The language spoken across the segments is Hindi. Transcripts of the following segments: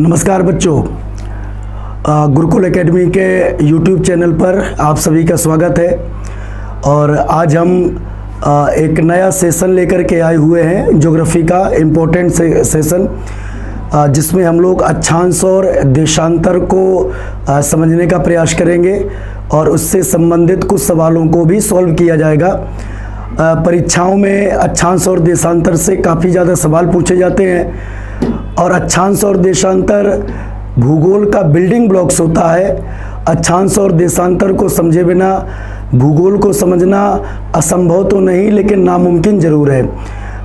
नमस्कार बच्चों, गुरुकुल एकेडमी के YouTube चैनल पर आप सभी का स्वागत है। और आज हम एक नया सेशन लेकर के आए हुए हैं, ज्योग्राफी का इम्पोर्टेंट सेशन, जिसमें हम लोग अक्षांश और देशांतर को समझने का प्रयास करेंगे और उससे संबंधित कुछ सवालों को भी सॉल्व किया जाएगा। परीक्षाओं में अक्षांश और देशांतर से काफ़ी ज़्यादा सवाल पूछे जाते हैं और अक्षांश और देशांतर भूगोल का बिल्डिंग ब्लॉक्स होता है। अक्षांश और देशांतर को समझे बिना भूगोल को समझना असंभव तो नहीं, लेकिन नामुमकिन ज़रूर है।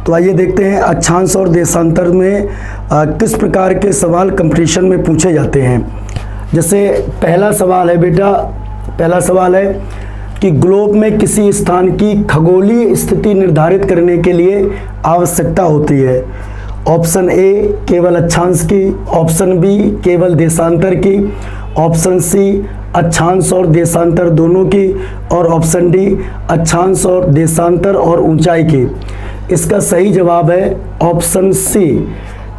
तो आइए देखते हैं अक्षांश और देशांतर में किस प्रकार के सवाल कंपटीशन में पूछे जाते हैं। जैसे पहला सवाल है बेटा, पहला सवाल है कि ग्लोब में किसी स्थान की खगोलीय स्थिति निर्धारित करने के लिए आवश्यकता होती है। ऑप्शन ए केवल अक्षांश की, ऑप्शन बी केवल देशांतर की, ऑप्शन सी अक्षांश और देशांतर दोनों की, और ऑप्शन डी अक्षांश और देशांतर और ऊंचाई की। इसका सही जवाब है ऑप्शन सी,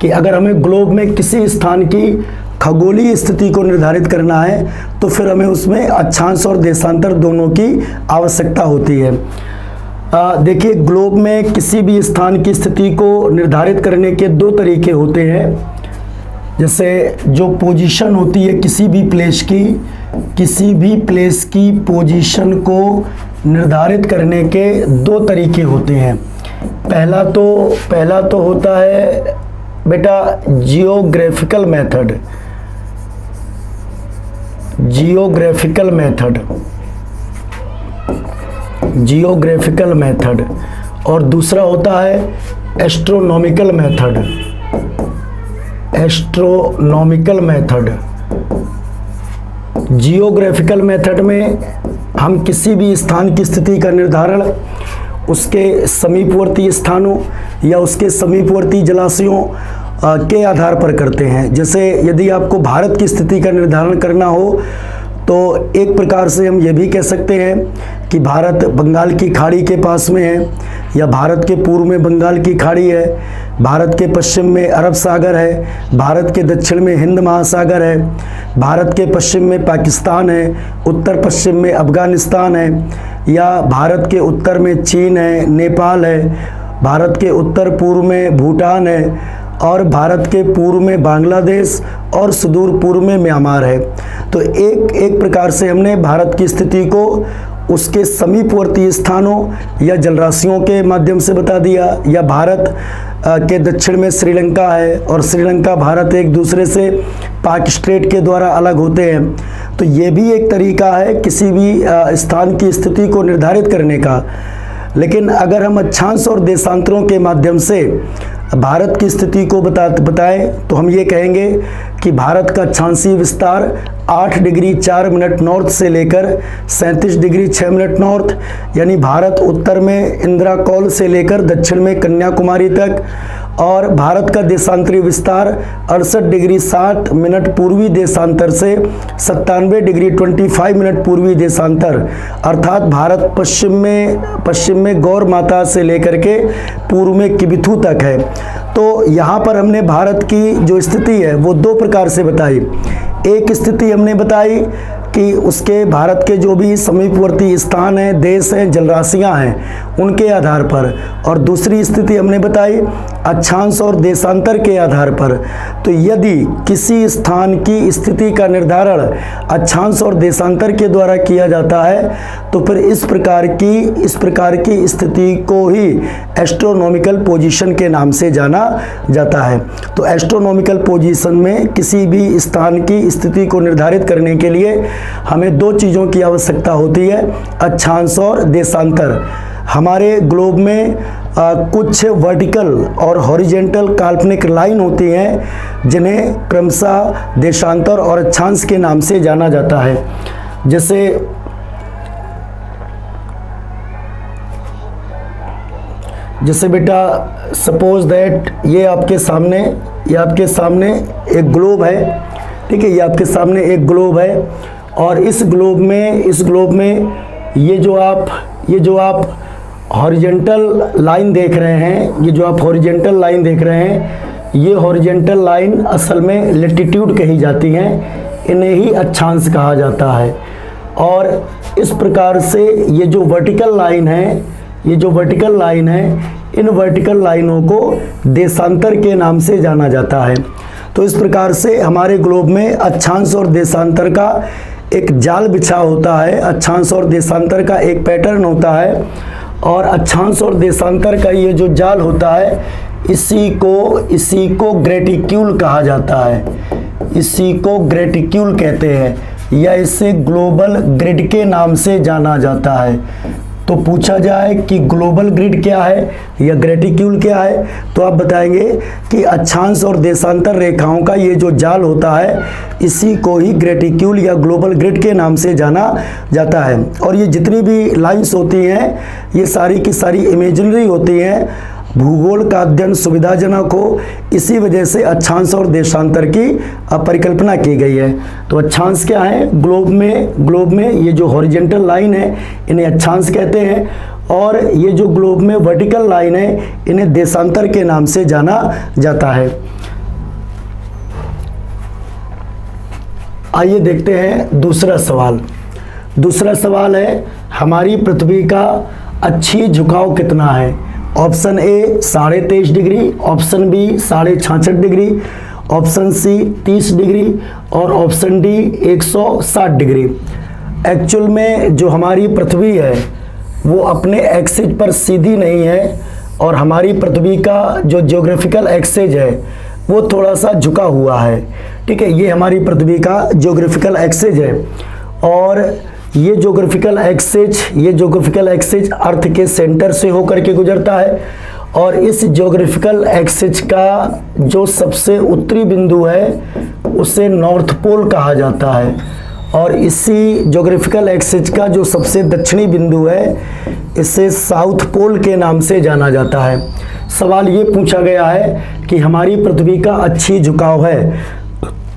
कि अगर हमें ग्लोब में किसी स्थान की खगोलीय स्थिति को निर्धारित करना है तो फिर हमें उसमें अक्षांश और देशांतर दोनों की आवश्यकता होती है। देखिए, ग्लोब में किसी भी स्थान की स्थिति को निर्धारित करने के दो तरीके होते हैं। जैसे जो पोजीशन होती है किसी भी प्लेस की पोजीशन को निर्धारित करने के दो तरीके होते हैं। पहला तो होता है बेटा जियोग्राफिकल मेथड, और दूसरा होता है एस्ट्रोनॉमिकल मेथड। जियोग्राफिकल मेथड में हम किसी भी स्थान की स्थिति का निर्धारण उसके समीपवर्ती स्थानों या उसके समीपवर्ती जलाशयों के आधार पर करते हैं। जैसे यदि आपको भारत की स्थिति का निर्धारण करना हो तो एक प्रकार से हम ये भी कह सकते हैं कि भारत बंगाल की खाड़ी के पास में है, या भारत के पूर्व में बंगाल की खाड़ी है, भारत के पश्चिम में अरब सागर है, भारत के दक्षिण में हिंद महासागर है, भारत के पश्चिम में पाकिस्तान है, उत्तर पश्चिम में अफगानिस्तान है, या भारत के उत्तर में चीन है, नेपाल है, भारत के उत्तर पूर्व में भूटान है, और भारत के पूर्व में बांग्लादेश और सुदूर पूर्व में म्यांमार है। तो एक प्रकार से हमने भारत की स्थिति को उसके समीपवर्ती स्थानों या जलराशियों के माध्यम से बता दिया, या भारत के दक्षिण में श्रीलंका है और श्रीलंका भारत एक दूसरे से पाक स्ट्रेट के द्वारा अलग होते हैं। तो ये भी एक तरीका है किसी भी स्थान की स्थिति को निर्धारित करने का। लेकिन अगर हम अक्षांश और देशांतरों के माध्यम से भारत की स्थिति को बताएं तो हम ये कहेंगे कि भारत का अक्षांशीय विस्तार 8 डिग्री 4 मिनट नॉर्थ से लेकर 37 डिग्री 6 मिनट नॉर्थ, यानी भारत उत्तर में इंदिरा कौल से लेकर दक्षिण में कन्याकुमारी तक, और भारत का देशांतरीय विस्तार 68 डिग्री 60 मिनट पूर्वी देशांतर से 97 डिग्री 25 मिनट पूर्वी देशांतर, अर्थात भारत पश्चिम में गौर माता से लेकर के पूर्व में किबिथु तक है। तो यहाँ पर हमने भारत की जो स्थिति है वो दो प्रकार से बताई। एक स्थिति हमने बताई कि उसके भारत के जो भी समीपवर्ती स्थान हैं, देश हैं, जलराशियां हैं, उनके आधार पर, और दूसरी स्थिति हमने बताई अक्षांश और देशांतर के आधार पर। तो यदि किसी स्थान की स्थिति का निर्धारण अक्षांश और देशांतर के द्वारा किया जाता है तो फिर इस प्रकार की स्थिति को ही एस्ट्रोनॉमिकल पोजीशन के नाम से जाना जाता है। तो एस्ट्रोनॉमिकल पोजीशन में किसी भी स्थान की स्थिति को निर्धारित करने के लिए हमें दो चीज़ों की आवश्यकता होती है, अक्षांश और देशांतर। हमारे ग्लोब में कुछ वर्टिकल और हॉरिजेंटल काल्पनिक लाइन होती हैं जिन्हें क्रमशः देशांतर और अक्षांश के नाम से जाना जाता है। जैसे बेटा सपोज दैट ये आपके सामने एक ग्लोब है, ठीक है, ये आपके सामने एक ग्लोब है, और इस ग्लोब में ये जो आप हॉरिजेंटल लाइन देख रहे हैं, ये हॉरिजेंटल लाइन असल में लेटिट्यूड कही जाती हैं, इन्हें ही अक्षांश कहा जाता है। और इस प्रकार से ये जो वर्टिकल लाइन है, ये जो वर्टिकल लाइन है, इन वर्टिकल लाइनों को देशांतर के नाम से जाना जाता है। तो इस प्रकार से हमारे ग्लोब में अक्षांश और देशांतर का एक जाल बिछा होता है, अक्षांश और देशांतर का एक पैटर्न होता है, और अक्षांश और देशांतर का ये जो जाल होता है इसी को ग्रेटिक्यूल कहा जाता है, इसी को ग्रेटिक्यूल कहते हैं, या इसे ग्लोबल ग्रिड के नाम से जाना जाता है। तो पूछा जाए कि ग्लोबल ग्रिड क्या है या ग्रेटिक्यूल क्या है, तो आप बताएंगे कि अक्षांश और देशांतर रेखाओं का ये जो जाल होता है इसी को ही ग्रेटिक्यूल या ग्लोबल ग्रिड के नाम से जाना जाता है। और ये जितनी भी लाइंस होती हैं ये सारी की सारी इमेजिनरी होती हैं, भूगोल का अध्ययन सुविधाजनक हो, इसी वजह से अक्षांश और देशांतर की परिकल्पना की गई है। तो अक्षांश क्या है, ग्लोब में ये जो हॉरिजेंटल लाइन है इन्हें अक्षांश कहते हैं, और ये जो ग्लोब में वर्टिकल लाइन है इन्हें देशांतर के नाम से जाना जाता है। आइए देखते हैं दूसरा सवाल। दूसरा सवाल है, हमारी पृथ्वी का अक्षीय झुकाव कितना है? Option A 23.5 degree, option B 66.5 degree, option C 30 degree और ऑप्शन डी 160 डिग्री। एक्चुअल में जो हमारी पृथ्वी है वो अपने एक्सिस पर सीधी नहीं है, और हमारी पृथ्वी का जो ज्योग्राफिकल एक्सिस है वो थोड़ा सा झुका हुआ है। ठीक है, ये हमारी पृथ्वी का ज्योग्राफिकल एक्सिस है, और ये ज्योग्राफिकल एक्सिस अर्थ के सेंटर से होकर के गुजरता है, और इस ज्योग्राफिकल एक्सिस का जो सबसे उत्तरी बिंदु है उसे नॉर्थ पोल कहा जाता है, और इसी ज्योग्राफिकल एक्सिस का जो सबसे दक्षिणी बिंदु है इसे साउथ पोल के नाम से जाना जाता है। सवाल ये पूछा गया है कि हमारी पृथ्वी का अक्षीय झुकाव है,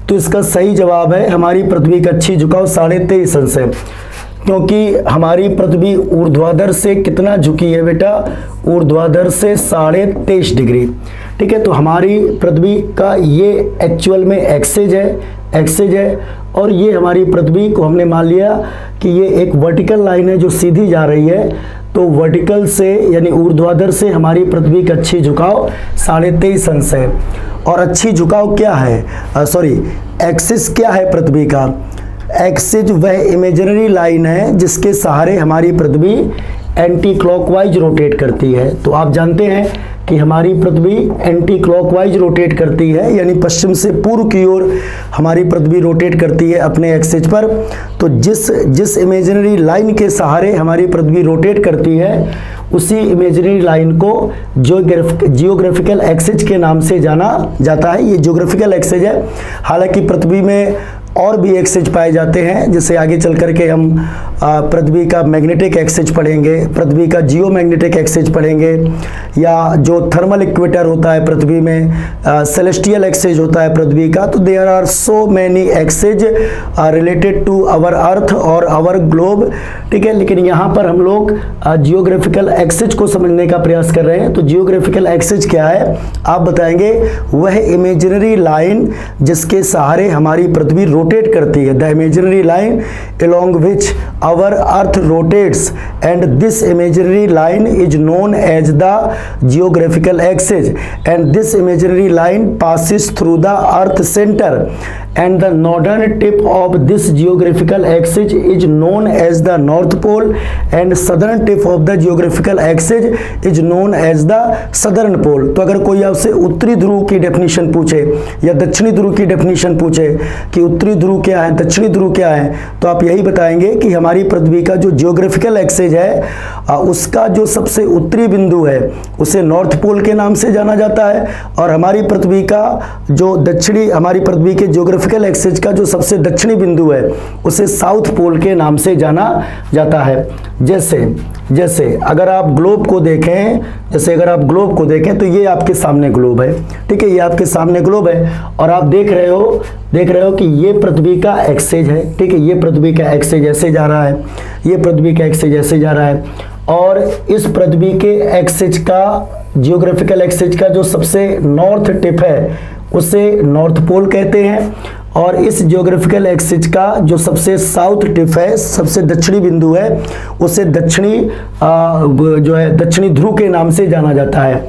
तो इसका सही जवाब है हमारी पृथ्वी का अक्षीय झुकाव 23.5 अंश है, क्योंकि हमारी पृथ्वी ऊर्ध्वाधर से कितना झुकी है बेटा, ऊर्ध्वाधर से 23.5 डिग्री। ठीक है, तो हमारी पृथ्वी का ये एक्चुअल में एक्सिस है, और ये हमारी पृथ्वी को हमने मान लिया कि ये एक वर्टिकल लाइन है जो सीधी जा रही है, तो वर्टिकल से यानी ऊर्ध्वाधर से हमारी पृथ्वी का अक्षीय झुकाव 23.5 अंश है। और अक्षीय झुकाव क्या है, एक्सिस क्या है पृथ्वी का? एक्सिस वह इमेजिनरी लाइन है जिसके सहारे हमारी पृथ्वी एंटी क्लॉकवाइज रोटेट करती है। तो आप जानते हैं कि हमारी पृथ्वी एंटी क्लॉकवाइज रोटेट करती है, यानी पश्चिम से पूर्व की ओर हमारी पृथ्वी रोटेट करती है अपने एक्सिस पर। तो जिस इमेजिनरी लाइन के सहारे हमारी पृथ्वी रोटेट करती है उसी इमेजिनरी लाइन को जियोग्राफिकल एक्सिस के नाम से जाना जाता है। ये जियोग्राफिकल एक्सिस है, हालांकि पृथ्वी में और भी एक्सिस पाए जाते हैं, जैसे आगे चल करके हम पृथ्वी का मैग्नेटिक एक्सिस पढ़ेंगे, पृथ्वी का जियोमैग्नेटिक एक्सिस पढ़ेंगे, या जो थर्मल इक्वेटर होता है पृथ्वी में, सेलेस्टियल एक्सिस होता है पृथ्वी का। तो there are so many axis related to our earth और आवर ग्लोब। ठीक है, लेकिन यहाँ पर हम लोग जियोग्राफिकल एक्सिस को समझने का प्रयास कर रहे हैं। तो जियोग्राफिकल एक्सिस क्या है आप बताएंगे? वह इमेजिनरी लाइन जिसके सहारे हमारी पृथ्वी रोटेट करती है, the imaginary line along which our earth rotates, and this imaginary line is known as the geographical axis, and this imaginary line passes through the earth center, and the northern tip of this geographical axis is known as the north pole, and southern tip of the geographical axis is known as the southern pole। तो अगर कोई आपसे उत्तरी ध्रुव की डेफिनेशन पूछे या दक्षिणी ध्रुव की डेफिनेशन पूछे कि उत्तरी ध्रुव क्या है, दक्षिणी ध्रुव क्या है, तो आप यही बताएंगे कि हमारी पृथ्वी का जो जियोग्राफिकल एक्सिस है उसका जो सबसे उत्तरी बिंदु है उसे नॉर्थ पोल के नाम से जाना जाता है, और हमारी पृथ्वी का जो हमारी पृथ्वी के जियोग्राफिकल एक्सिस का जो सबसे दक्षिणी बिंदु है उसे साउथ पोल के नाम से जाना जाता है। जैसे अगर आप ग्लोब को देखें, तो ये आपके सामने ग्लोब है। ठीक है, ये आपके सामने ग्लोब है, और आप देख रहे हो कि ये पृथ्वी का एक्सिस है। ठीक है, ये पृथ्वी का एक्सिस ऐसे जा रहा है, ये पृथ्वी का एक्सिस ऐसे जा रहा है, और इस पृथ्वी के एक्सिस का जियोग्राफिकल एक्सिस का जो सबसे नॉर्थ टिप है उसे नॉर्थ पोल कहते हैं, और इस जियोग्राफिकल एक्सिस का जो सबसे साउथ टिप है, सबसे दक्षिणी बिंदु है, उसे दक्षिणी जो है दक्षिणी ध्रुव के नाम से जाना जाता है।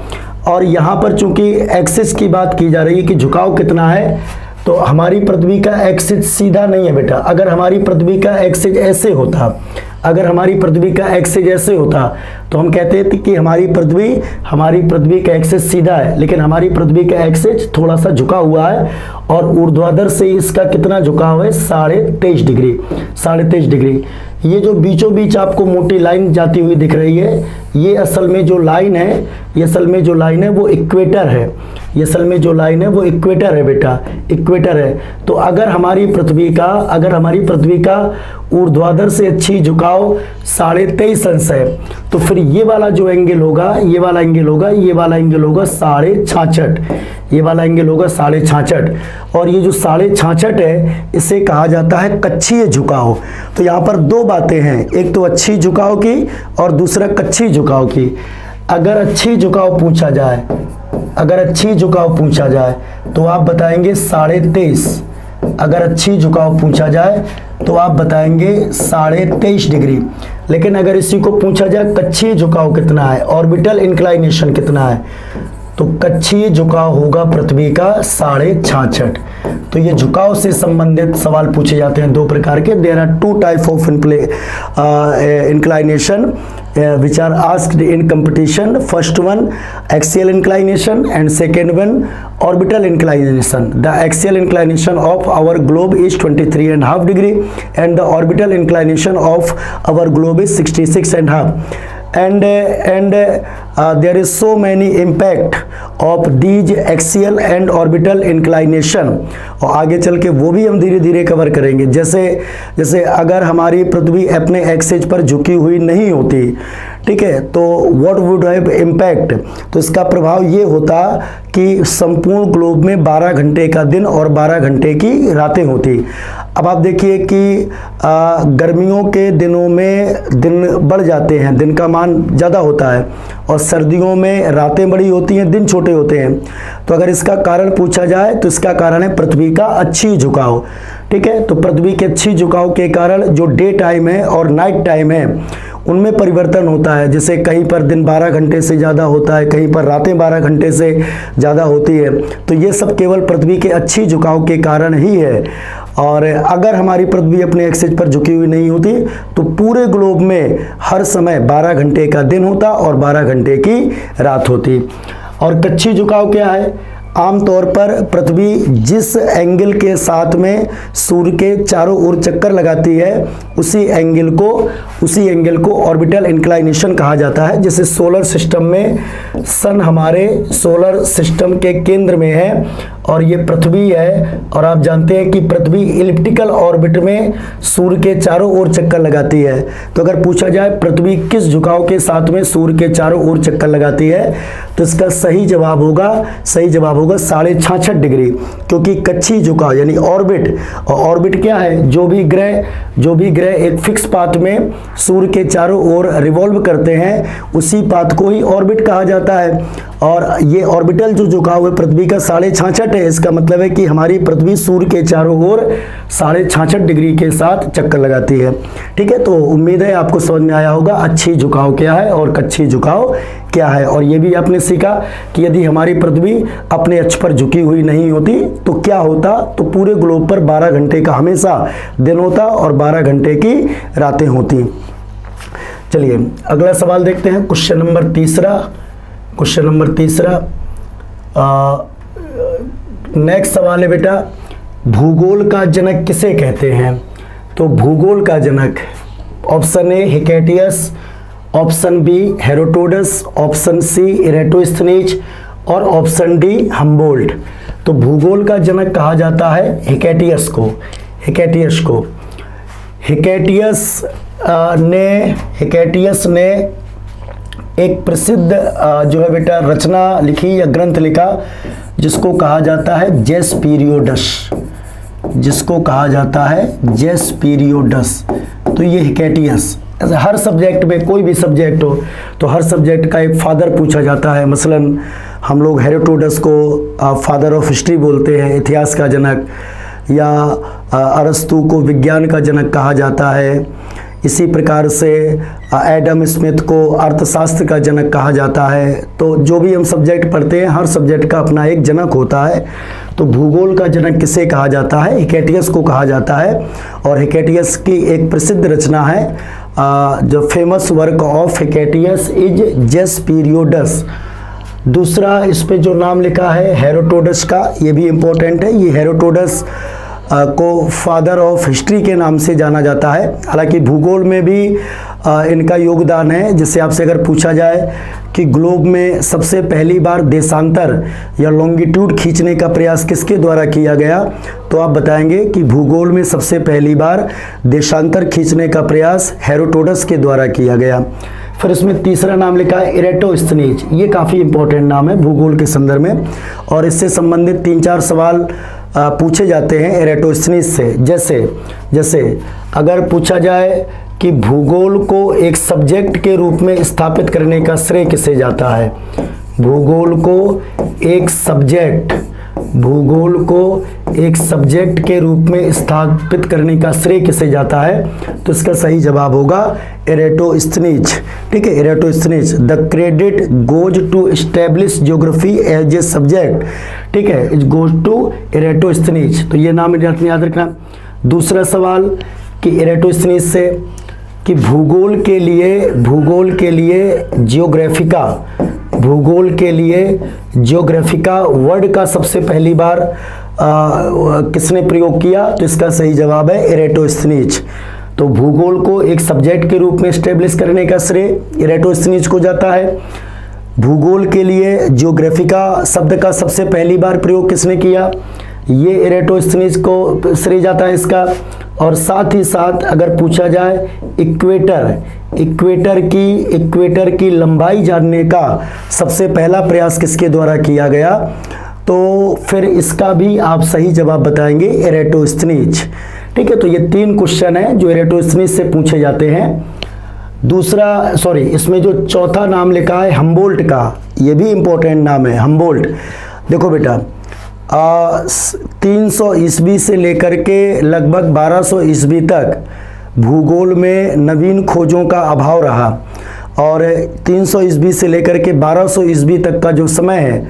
और यहाँ पर चूंकि एक्सिस की बात की जा रही है कि झुकाव कितना है, तो हमारी पृथ्वी का एक्सिस सीधा नहीं है बेटा। अगर हमारी पृथ्वी का एक्सिस ऐसे होता, अगर हमारी पृथ्वी का एक्सिस ऐसे होता तो हम कहते थे कि हमारी पृथ्वी का एक्सिस सीधा है, लेकिन हमारी पृथ्वी का एक्सिस थोड़ा सा झुका हुआ है, और ऊर्ध्वाधर से इसका कितना झुकाव है, 23.5 डिग्री, 23.5 डिग्री। ये जो बीचों बीच आपको मोटी लाइन जाती हुई दिख रही है, ये असल में जो लाइन है, वो इक्वेटर है। ये असल में जो लाइन है वो इक्वेटर है बेटा, इक्वेटर है। तो अगर हमारी पृथ्वी का ऊर्ध्वाधर से अच्छी झुकाव 23.5 अंश है, तो फिर ये वाला जो एंगल होगा, ये वाला एंगल होगा 66.5, ये वाला एंगल होगा 66.5, और ये जो 66.5 है इसे कहा जाता है कक्षीय झुकाव। तो यहाँ पर दो बातें हैं, एक तो अच्छी झुकाव की और दूसरा कक्षीय झुकाव की। अगर अच्छी झुकाव पूछा जाए तो आप बताएंगे 23.5। अगर अच्छी झुकाव पूछा जाए तो आप बताएंगे 23.5 डिग्री। लेकिन अगर इसी को पूछा जाए कक्षीय झुकाव कितना है, ऑर्बिटल इंक्लाइनेशन कितना है, तो कक्षीय झुकाव होगा पृथ्वी का 66.5। तो ये झुकाव से संबंधित सवाल पूछे जाते हैं दो प्रकार के। There are two type of inclination which are asked in competition. First one axial inclination and second one orbital inclination. The axial inclination of our globe is 23.5 degree and the orbital inclination of our globe is 66.5. And there is so many impact of these axial and orbital inclination, और आगे चल के वो भी हम धीरे धीरे कवर करेंगे। जैसे अगर हमारी पृथ्वी अपने एक्सिस पर झुकी हुई नहीं होती, ठीक है, तो व्हाट वुड हैव इम्पैक्ट, तो इसका प्रभाव ये होता कि संपूर्ण ग्लोब में 12 घंटे का दिन और 12 घंटे की रातें होती। अब आप देखिए कि गर्मियों के दिनों में दिन बढ़ जाते हैं, दिन का मान ज़्यादा होता है, और सर्दियों में रातें बड़ी होती हैं, दिन छोटे होते हैं। तो अगर इसका कारण पूछा जाए तो इसका कारण है पृथ्वी का अच्छी झुकाव, ठीक है। तो पृथ्वी के अच्छी झुकाव के कारण जो डे टाइम है और नाइट टाइम है उनमें परिवर्तन होता है। जैसे कहीं पर दिन 12 घंटे से ज़्यादा होता है, कहीं पर रातें 12 घंटे से ज़्यादा होती है। तो ये सब केवल पृथ्वी के अच्छी झुकाव के कारण ही है। और अगर हमारी पृथ्वी अपने एक्सिस पर झुकी हुई नहीं होती तो पूरे ग्लोब में हर समय 12 घंटे का दिन होता और 12 घंटे की रात होती। और कक्षीय झुकाव क्या है? आमतौर पर पृथ्वी जिस एंगल के साथ में सूर्य के चारों ओर चक्कर लगाती है उसी एंगल को ऑर्बिटल इंक्लाइनेशन कहा जाता है। जैसे सोलर सिस्टम में सन हमारे सोलर सिस्टम के केंद्र में है और ये पृथ्वी है, और आप जानते हैं कि पृथ्वी इलिप्टिकल ऑर्बिट में सूर्य के चारों ओर चक्कर लगाती है। तो अगर पूछा जाए पृथ्वी किस झुकाव के साथ में सूर्य के चारों ओर चक्कर लगाती है, तो इसका सही जवाब होगा 66.5 डिग्री, क्योंकि कक्षीय झुकाव यानी ऑर्बिट, और ऑर्बिट क्या है? जो भी ग्रह एक फिक्स पाथ में सूर्य के चारों ओर रिवॉल्व करते हैं उसी पाथ को ही ऑर्बिट कहा जाता है। और ये ऑर्बिटल जो झुकाव है पृथ्वी का 66.5 है। इसका मतलब है कि हमारी पृथ्वी सूर्य के चारों ओर 66.5 डिग्री के साथ चक्कर लगाती है। ठीक है, तो उम्मीद है आपको समझ में आया होगा अच्छी झुकाव क्या है और कक्षीय झुकाव क्या है। और ये भी आपने सीखा कि यदि हमारी पृथ्वी अपने अक्ष पर झुकी हुई नहीं होती तो क्या होता, तो पूरे ग्लोब पर 12 घंटे का हमेशा दिन होता और 12 घंटे की रातें होती। चलिए अगला सवाल देखते हैं, क्वेश्चन नंबर तीसरा। नेक्स्ट सवाल है बेटा, भूगोल का जनक किसे कहते हैं? तो भूगोल का जनक, option A Hecataeus, option B Herodotus, option C Eratosthenes और ऑप्शन डी हम्बोल्ट। तो भूगोल का जनक कहा जाता है हिकेटियस को। हिकेटियस ने एक प्रसिद्ध जो है बेटा रचना लिखी या ग्रंथ लिखा जिसको कहा जाता है जेस पीरियोडस। तो ये हिकेटियस हर सब्जेक्ट में कोई भी सब्जेक्ट हो तो हर सब्जेक्ट का एक फादर पूछा जाता है। मसलन हम लोग हेरोडोटस को फादर ऑफ हिस्ट्री बोलते हैं, इतिहास का जनक, या अरस्तु को विज्ञान का जनक कहा जाता है। इसी प्रकार से एडम स्मिथ को अर्थशास्त्र का जनक कहा जाता है। तो जो भी हम सब्जेक्ट पढ़ते हैं हर सब्जेक्ट का अपना एक जनक होता है। तो भूगोल का जनक किसे कहा जाता है? हिकेटियस को कहा जाता है। और हिकेटियस की एक प्रसिद्ध रचना है, जो famous work of Hecataeus is जेस पीरियोडस। दूसरा इस पे जो नाम लिखा है हेरोडोटस का, ये भी इम्पोर्टेंट है। ये हेरोडोटस को फादर ऑफ हिस्ट्री के नाम से जाना जाता है। हालांकि भूगोल में भी इनका योगदान है। जिससे आपसे अगर पूछा जाए कि ग्लोब में सबसे पहली बार देशांतर या लॉन्गिट्यूड खींचने का प्रयास किसके द्वारा किया गया, तो आप बताएंगे कि भूगोल में सबसे पहली बार देशांतर खींचने का प्रयास हेरोडोटस के द्वारा किया गया। फिर इसमें तीसरा नाम लिखा है इरेटोस्थनीज। ये काफ़ी इंपॉर्टेंट नाम है भूगोल के संदर्भ में, और इससे संबंधित 3-4 सवाल पूछे जाते हैं इरेटोस्थनीज से। जैसे अगर पूछा जाए कि भूगोल को एक सब्जेक्ट के रूप में स्थापित करने का श्रेय किसे जाता है, भूगोल को एक सब्जेक्ट के रूप में स्थापित करने का श्रेय किसे जाता है, तो इसका सही जवाब होगा इरेटोस्थनीज। ठीक है, Eratosthenes. The credit goes to establish geography as a subject. ठीक है, इट गोज टू इरेटोस्थनीज। तो ये नाम याद रखना। दूसरा सवाल कि इरेटोस्थनीज से कि भूगोल के लिए जियोग्राफिका वर्ड का सबसे पहली बार किसने प्रयोग किया, तो इसका सही जवाब है इरेटोस्थनीज। तो भूगोल को एक सब्जेक्ट के रूप में एस्टेब्लिश करने का श्रेय इरेटोस्थनीज को जाता है। भूगोल के लिए जियोग्राफिका शब्द का सबसे पहली बार प्रयोग किसने किया, ये इरेटोस्थनीज को श्रेय जाता है इसका। और साथ ही साथ अगर पूछा जाए इक्वेटर की लंबाई जानने का सबसे पहला प्रयास किसके द्वारा किया गया, तो फिर इसका भी आप सही जवाब बताएंगे इरेटोस्थनीज। ठीक है, तो ये 3 क्वेश्चन हैं जो इरेटोस्थनीज से पूछे जाते हैं। इसमें जो चौथा नाम लिखा है हम्बोल्ट का, ये भी इंपॉर्टेंट नाम है हम्बोल्ट। देखो बेटा, 300 ईस्वी से लेकर के लगभग 1200 ईस्वी तक भूगोल में नवीन खोजों का अभाव रहा, और 300 ईस्वी से लेकर के 1200 ईस्वी तक का जो समय है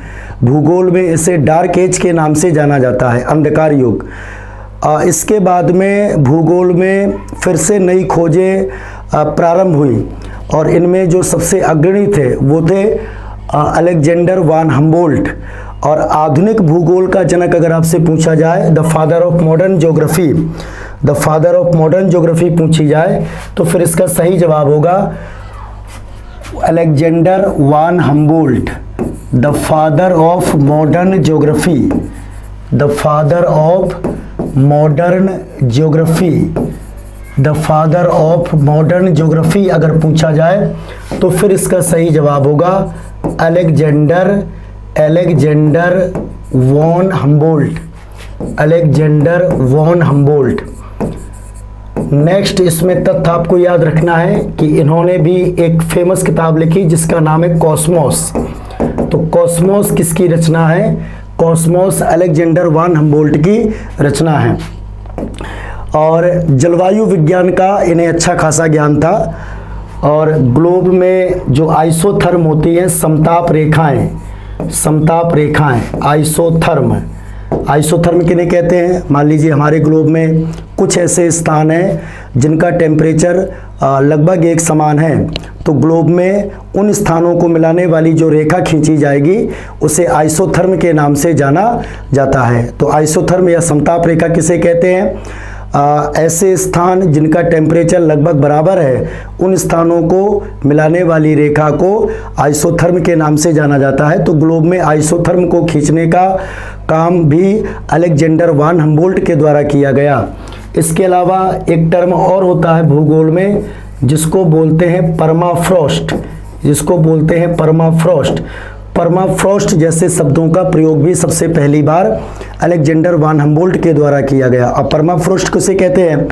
भूगोल में इसे डार्क एज के नाम से जाना जाता है, अंधकार युग। इसके बाद में भूगोल में फिर से नई खोजें प्रारंभ हुई, और इनमें जो सबसे अग्रणी थे वो थे अलेक्जेंडर वान हम्बोल्ट। और आधुनिक भूगोल का जनक अगर आपसे पूछा जाए, the father of modern geography पूछी जाए, तो फिर इसका सही जवाब होगा Alexander one Humboldt, the father of modern geography अगर पूछा जाए, तो फिर इसका सही जवाब होगा अलेक्जेंडर वॉन हम्बोल्ट। नेक्स्ट इसमें तथ्य आपको याद रखना है कि इन्होंने भी एक फेमस किताब लिखी जिसका नाम है कॉस्मोस। तो कॉस्मोस किसकी रचना है? कॉस्मोस अलेक्जेंडर वान हम्बोल्ट की रचना है। और जलवायु विज्ञान का इन्हें अच्छा खासा ज्ञान था, और ग्लोब में जो आइसोथर्म होती हैं, समताप रेखाएं आइसोथर्म किन्हें कहते हैं? मान लीजिए हमारे ग्लोब में कुछ ऐसे स्थान हैं जिनका टेम्परेचर लगभग एक समान है, तो ग्लोब में उन स्थानों को मिलाने वाली जो रेखा खींची जाएगी उसे आइसोथर्म के नाम से जाना जाता है। तो आइसोथर्म या समताप रेखा किसे कहते हैं? ऐसे स्थान जिनका टेम्परेचर लगभग बराबर है, उन स्थानों को मिलाने वाली रेखा को आइसोथर्म के नाम से जाना जाता है। तो ग्लोब में आइसोथर्म को खींचने का काम भी अलेक्जेंडर वान हम्बोल्ट के द्वारा किया गया। इसके अलावा एक टर्म और होता है भूगोल में जिसको बोलते हैं परमाफ्रॉस्ट जैसे शब्दों का प्रयोग भी सबसे पहली बार अलेक्जेंडर वान हम्बोल्ट के द्वारा किया गया। और परमाफ्रॉस्ट किसे कहते हैं?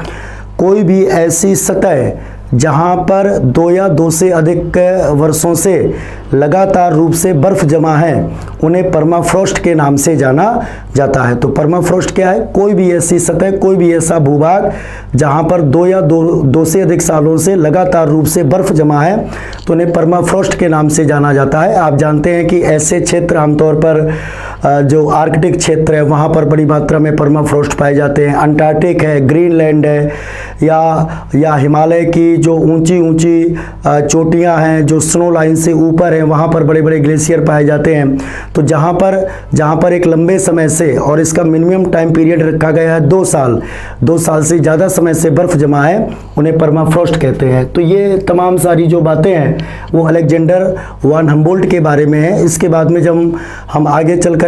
कोई भी ऐसी सतह जहाँ पर 2 या 2 से अधिक वर्षों से लगातार रूप से बर्फ जमा है उन्हें परमाफ्रॉस्ट के नाम से जाना जाता है। तो परमाफ्रॉस्ट क्या है? कोई भी ऐसी सतह, कोई भी ऐसा भूभाग जहाँ पर 2 या 2 से अधिक सालों से लगातार रूप से बर्फ जमा है तो उन्हें परमाफ्रॉस्ट के नाम से जाना जाता है। आप जानते हैं कि ऐसे क्षेत्र आमतौर पर जो आर्कटिक क्षेत्र है वहाँ पर बड़ी मात्रा में परमाफ्रॉस्ट पाए जाते हैं। अंटार्कटिक है, ग्रीनलैंड है, या हिमालय की जो ऊंची ऊंची चोटियाँ हैं जो स्नो लाइन से ऊपर हैं वहाँ पर बड़े बड़े ग्लेशियर पाए जाते हैं। तो जहाँ पर एक लंबे समय से, और इसका मिनिमम टाइम पीरियड रखा गया है 2 साल, 2 साल से ज़्यादा समय से बर्फ़ जमा है उन्हें परमाफ्रॉस्ट कहते हैं। तो ये तमाम सारी जो बातें हैं वो अलेक्जेंडर वान हम्बोल्ट के बारे में है। इसके बाद में जब हम आगे चल करके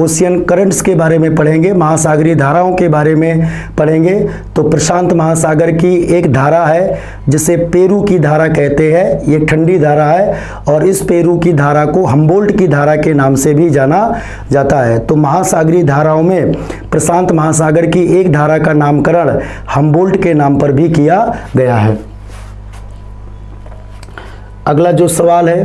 ओशियन करंट्स के बारे में पढ़ेंगे, महासागरीय धाराओं के बारे में पढ़ेंगे, तो प्रशांत महासागर की एक धारा है जिसे पेरू की धारा कहते हैं। ये ठंडी धारा है और इस पेरू की धारा को हम्बोल्ट की धारा के नाम से भी जाना जाता है। तो महासागरीय धाराओं में प्रशांत महासागर की एक धारा का नामकरण हम्बोल्ट के नाम पर भी किया गया है। अगला जो सवाल है,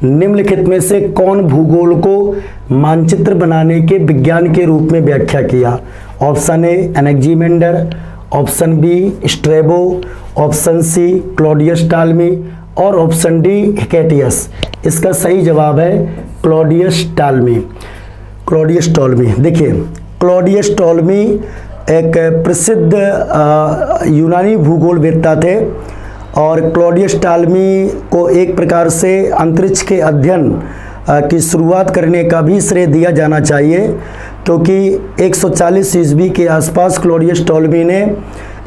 निम्नलिखित में से कौन भूगोल को मानचित्र बनाने के विज्ञान के रूप में व्याख्या किया? Option A Anaximander, option B Strabo, option C Claudius Ptolemy और ऑप्शन डी हिकेटियस। इसका सही जवाब है क्लॉडियस टालमी। क्लॉडियस टॉलमी, देखिए क्लॉडियस टॉलमी एक प्रसिद्ध यूनानी भूगोलवेत्ता थे और क्लॉडियस टालमी को एक प्रकार से अंतरिक्ष के अध्ययन की शुरुआत करने का भी श्रेय दिया जाना चाहिए, क्योंकि 140 ईस्वी के आसपास क्लॉडियस टॉलमी ने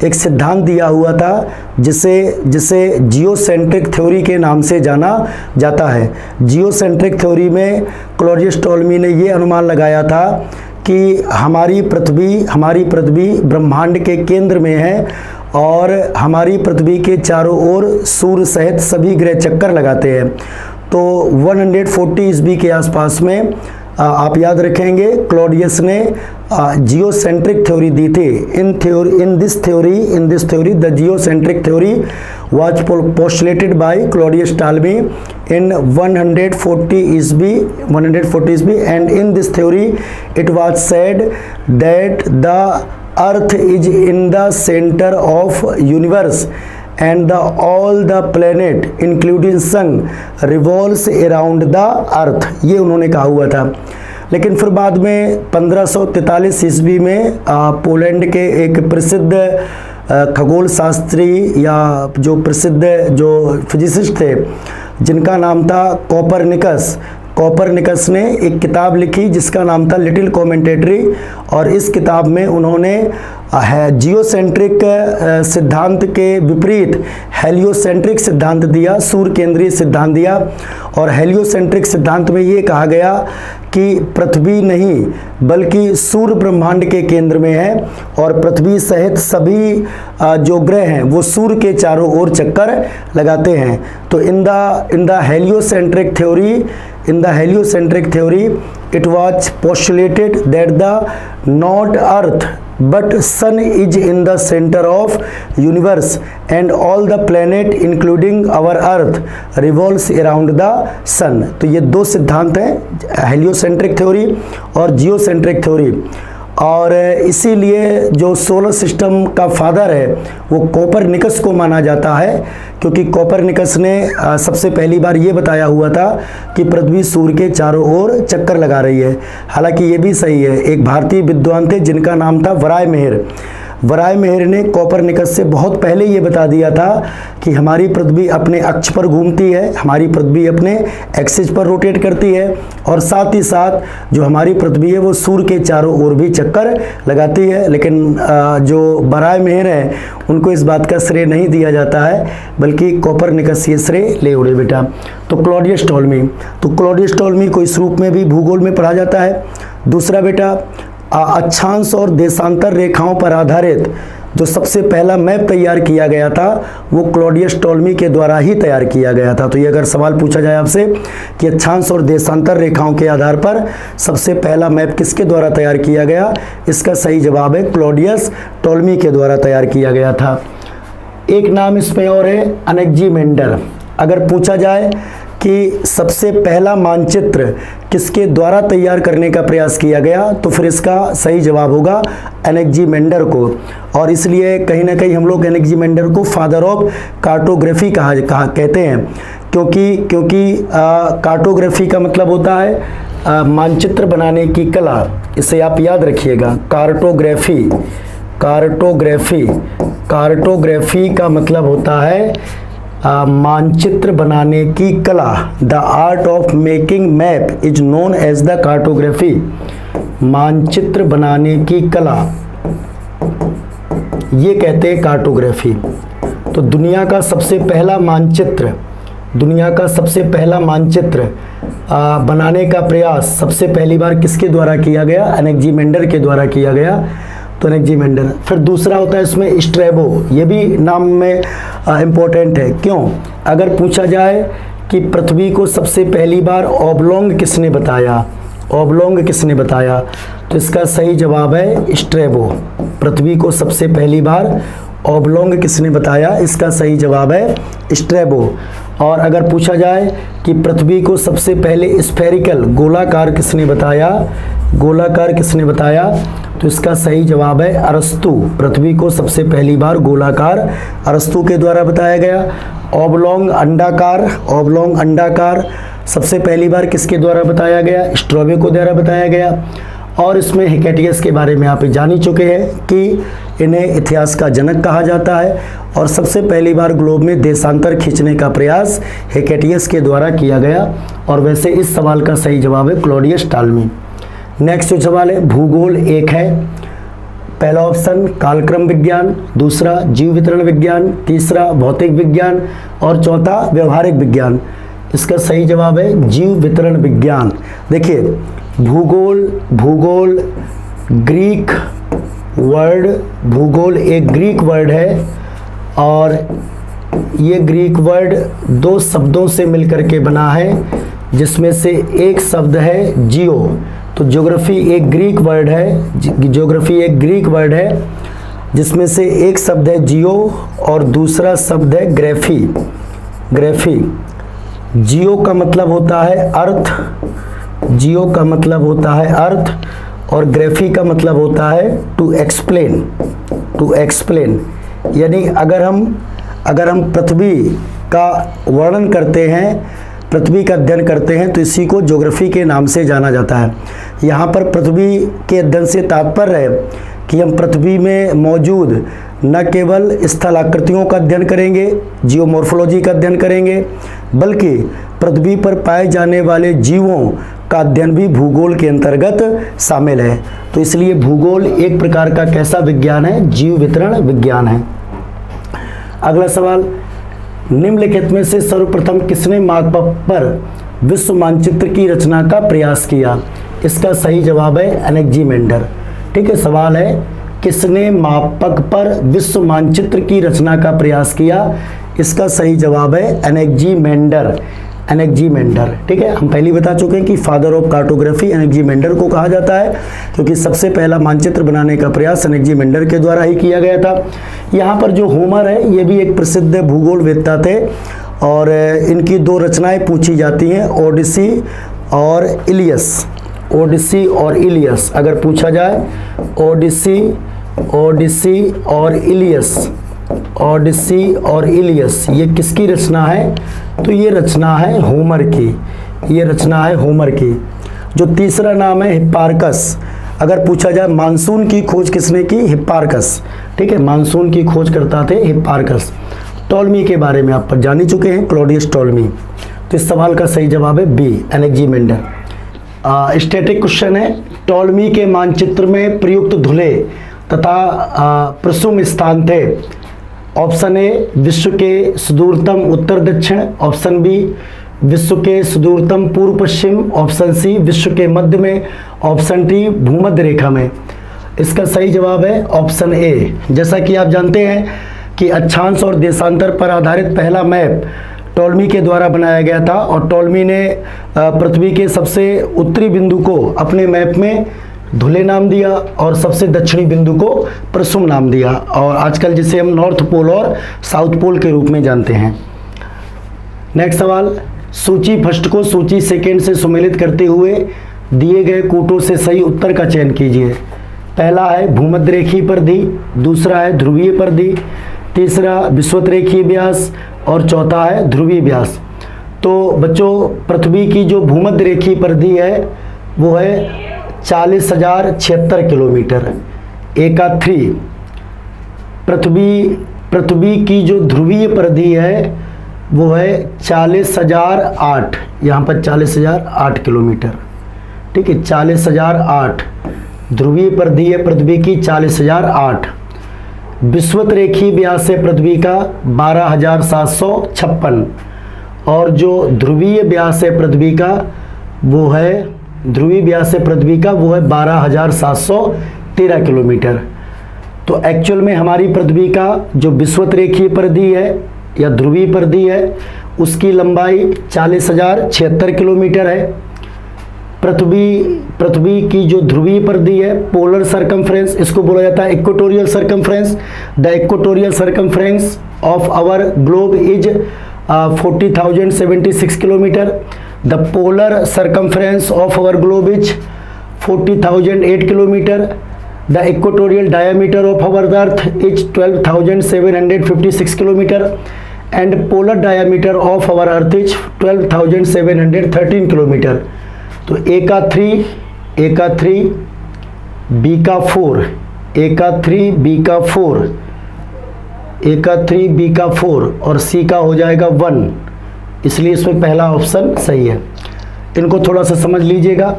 एक सिद्धांत दिया हुआ था जिसे जियोसेंट्रिक थ्योरी के नाम से जाना जाता है। जियोसेंट्रिक थ्योरी में क्लॉडियस टॉलमी ने ये अनुमान लगाया था कि हमारी पृथ्वी ब्रह्मांड के केंद्र में है और हमारी पृथ्वी के चारों ओर सूर्य सहित सभी ग्रह चक्कर लगाते हैं। तो 140 ईस्वी के आसपास में आप याद रखेंगे क्लॉडियस ने जियोसेंट्रिक थ्योरी दी थी। In this theory the geocentric theory was postulated by Claudius Ptolemy in 140 ईस्वी, and in this theory it was said that the earth is in the center of universe and all the planet including sun revolves around the earth। ये उन्होंने कहा हुआ था। लेकिन फिर बाद में 1543 ईस्वी में पोलैंड के एक प्रसिद्ध खगोल शास्त्री या जो प्रसिद्ध जो फिजिसिस्ट थे जिनका नाम था कॉपरनिकस ने एक किताब लिखी जिसका नाम था लिटिल कॉमेंटेटरी, और इस किताब में उन्होंने जियोसेंट्रिक सिद्धांत के विपरीत हेलियोसेंट्रिक सिद्धांत दिया, सूर्य केंद्रीय सिद्धांत दिया। और हेलियोसेंट्रिक सिद्धांत में ये कहा गया कि पृथ्वी नहीं बल्कि सूर्य ब्रह्मांड के केंद्र में है और पृथ्वी सहित सभी जो ग्रह हैं वो सूर्य के चारों ओर चक्कर लगाते हैं। तो in the heliocentric theory it was postulated that the not earth but sun is in the center of universe and all the planet including our earth revolves around the sun। तो ये दो सिद्धांत हैं, हेलियोसेंट्रिक थ्योरी और जियोसेंट्रिक थ्योरी। और इसीलिए जो सोलर सिस्टम का फादर है वो कोपरनिकस को माना जाता है, क्योंकि कोपरनिकस ने सबसे पहली बार ये बताया हुआ था कि पृथ्वी सूर्य के चारों ओर चक्कर लगा रही है। हालांकि ये भी सही है, एक भारतीय विद्वान थे जिनका नाम था वराय मेहर ने कोपरनिकस से बहुत पहले ये बता दिया था कि हमारी पृथ्वी अपने अक्ष पर घूमती है, हमारी पृथ्वी अपने एक्सिस पर रोटेट करती है और साथ ही साथ जो हमारी पृथ्वी है वो सूर्य के चारों ओर भी चक्कर लगाती है। लेकिन जो वराय मेहर है उनको इस बात का श्रेय नहीं दिया जाता है, बल्कि कोपरनिकस ये श्रेय ले उड़े बेटा। तो क्लॉडियस टॉलमी को इस रूप में भी भूगोल में पढ़ा जाता है। दूसरा बेटा, अक्षांश और देशांतर रेखाओं पर आधारित जो सबसे पहला मैप तैयार किया गया था वो क्लॉडियस टॉलमी के द्वारा ही तैयार किया गया था। तो ये अगर सवाल पूछा जाए आपसे कि अक्षांश और देशांतर रेखाओं के आधार पर सबसे पहला मैप किसके द्वारा तैयार किया गया, इसका सही जवाब है क्लॉडियस टॉलमी के द्वारा तैयार किया गया था। एक नाम इसमें और है अनेक्जीमेंडर। अगर पूछा जाए कि सबसे पहला मानचित्र किसके द्वारा तैयार करने का प्रयास किया गया, तो फिर इसका सही जवाब होगा एनेक्जीमेंडर को। और इसलिए कहीं ना कहीं हम लोग एनेक्जीमेंडर को फादर ऑफ कार्टोग्राफी कहा कहते हैं, क्योंकि कार्टोग्राफी का मतलब होता है मानचित्र बनाने की कला। इसे आप याद रखिएगा, कार्टोग्राफी का मतलब होता है मानचित्र बनाने की कला। The art of making map is known as the cartography. मानचित्र बनाने की कला ये कहते हैं कार्टोग्राफी। तो दुनिया का सबसे पहला मानचित्र बनाने का प्रयास सबसे पहली बार किसके द्वारा किया गया, एनेक्जीमेंडर के द्वारा किया गया। तो एनेक्जीमेंडर। फिर दूसरा होता है इसमें स्ट्रैबो, ये भी नाम में इम्पोर्टेंट है। क्यों? अगर पूछा जाए कि पृथ्वी को सबसे पहली बार ऑबलोंग किसने बताया, तो इसका सही जवाब है स्ट्रैबो। पृथ्वी को सबसे पहली बार ऑबलोंग किसने बताया, इसका सही जवाब है स्ट्रैबो। और अगर पूछा जाए कि पृथ्वी को सबसे पहले स्फेरिकल गोलाकार किसने बताया, तो इसका सही जवाब है अरस्तु। पृथ्वी को सबसे पहली बार गोलाकार अरस्तु के द्वारा बताया गया। ऑबलोंग अंडाकार सबसे पहली बार किसके द्वारा बताया गया, स्ट्रैबो को द्वारा बताया गया। और इसमें हेकेटियस के बारे में आप जान ही चुके हैं कि इन्हें इतिहास का जनक कहा जाता है। और सबसे पहली बार ग्लोब में देशांतर खींचने का प्रयास हेकेटियस के द्वारा किया गया। और वैसे इस सवाल का सही जवाब है क्लॉडियस टॉलमी। नेक्स्ट जो सवाल है भूगोल एक है। पहला ऑप्शन कालक्रम विज्ञान, दूसरा जीव वितरण विज्ञान, तीसरा भौतिक विज्ञान और चौथा व्यवहारिक विज्ञान। इसका सही जवाब है जीव वितरण विज्ञान। देखिए भूगोल ग्रीक वर्ड, भूगोल एक ग्रीक वर्ड है और ये ग्रीक वर्ड दो शब्दों से मिलकर के बना है, जिसमें से एक शब्द है जियो। तो ज्योग्राफी एक ग्रीक वर्ड है, जिसमें से एक शब्द है जियो और दूसरा शब्द है ग्रेफी। जियो का मतलब होता है अर्थ, और ग्रेफी का मतलब होता है टू एक्सप्लेन। यानी अगर हम पृथ्वी का वर्णन करते हैं, पृथ्वी का अध्ययन करते हैं, तो इसी को ज्योग्राफी के नाम से जाना जाता है। यहाँ पर पृथ्वी के अध्ययन से तात्पर्य है कि हम पृथ्वी में मौजूद न केवल स्थलाकृतियों का अध्ययन करेंगे, जियोमॉर्फोलॉजी का अध्ययन करेंगे, बल्कि पृथ्वी पर पाए जाने वाले जीवों का अध्ययन भी भूगोल के अंतर्गत शामिल है। तो इसलिए भूगोल एक प्रकार का कैसा विज्ञान है, जीव वितरण विज्ञान है। अगला सवाल, निम्नलिखित में से सर्वप्रथम किसने मापक पर विश्व मानचित्र की रचना का प्रयास किया? इसका सही जवाब है एनेक्जीमेंडर। ठीक है, सवाल है किसने मापक पर विश्व मानचित्र की रचना का प्रयास किया? इसका सही जवाब है एनेक्जीमेंडर। ठीक है, हम पहले बता चुके हैं कि फादर ऑफ कार्टोग्राफी एनेक्जीमेंडर को कहा जाता है, क्योंकि सबसे पहला मानचित्र बनाने का प्रयास एनेक्जीमेंडर के द्वारा ही किया गया था। यहाँ पर जो होमर है ये भी एक प्रसिद्ध भूगोलवेत्ता थे और इनकी दो रचनाएं पूछी जाती हैं, ओडिसी और इलियस। अगर पूछा जाए ओडिसी और इलियस ये किसकी रचना है? तो ये रचना है होमर की। जो तीसरा नाम है हिप्पारकस। अगर पूछा जाए मानसून की खोज किसने की? हिप्पारकस। ठीक है, मानसून की खोज करता थे हिप्पारकस। टॉलमी के बारे में आप जान ही चुके हैं, क्लॉडियस टॉलमी। तो इस सवाल का सही जवाब है बी, एनेक्जीमेंडर। स्टैटिक क्वेश्चन है, टॉलमी के मानचित्र में प्रयुक्त धुले तथा प्रसुम स्थान थे। ऑप्शन ए विश्व के सुदूरतम उत्तर दक्षिण, ऑप्शन बी विश्व के सुदूरतम पूर्व पश्चिम, ऑप्शन सी विश्व के मध्य में, ऑप्शन डी भूमध्य रेखा में। इसका सही जवाब है ऑप्शन ए। जैसा कि आप जानते हैं कि अक्षांश और देशांतर पर आधारित पहला मैप टॉलमी के द्वारा बनाया गया था और टॉलमी ने पृथ्वी के सबसे उत्तरी बिंदु को अपने मैप में धुले नाम दिया और सबसे दक्षिणी बिंदु को प्रसुम नाम दिया, और आजकल जिसे हम नॉर्थ पोल और साउथ पोल के रूप में जानते हैं। नेक्स्ट सवाल, सूची फर्स्ट को सूची सेकेंड से सुमेलित करते हुए दिए गए कूटों से सही उत्तर का चयन कीजिए। पहला है भूमध्य रेखीय परिधि, दूसरा है ध्रुवीय परिधि, तीसरा विषुवत रेखीय व्यास और चौथा है ध्रुवीय व्यास। तो बच्चों, पृथ्वी की जो भूमध्य रेखीय परिधि है वो है 40,076 किलोमीटर, एका 3। पृथ्वी की जो ध्रुवीय परिधि है वो है 40,008, यहाँ पर 40,008 किलोमीटर, ठीक है, 40,008 ध्रुवीय परिधि है पृथ्वी की 40,008। विषुवत रेखीय व्यास है पृथ्वी का 12,756 और जो ध्रुवीय व्यास है पृथ्वी का वो है 12,713 किलोमीटर। तो एक्चुअल में हमारी पृथ्वी का जो विषुवत रेखीय परिधि है या ध्रुवीय परिधि है उसकी लंबाई 40,076 किलोमीटर है। पृथ्वी की जो ध्रुवीय परिधि है पोलर सरकमफ्रेंस, इसको बोला जाता है equatorial circumference. The equatorial circumference of our globe is 40,076 kilometre. The polar circumference of our globe is 40,008 kilometre. The equatorial diameter of our earth is 12,756 kilometre and polar diameter of our earth is 12,713 kilometre. तो ए का 3, ए का 3, बी का 4, ए का 3, बी का 4, ए का 3, बी का 4 और सी का हो जाएगा 1, इसलिए इसमें पहला ऑप्शन सही है। इनको थोड़ा सा समझ लीजिएगा।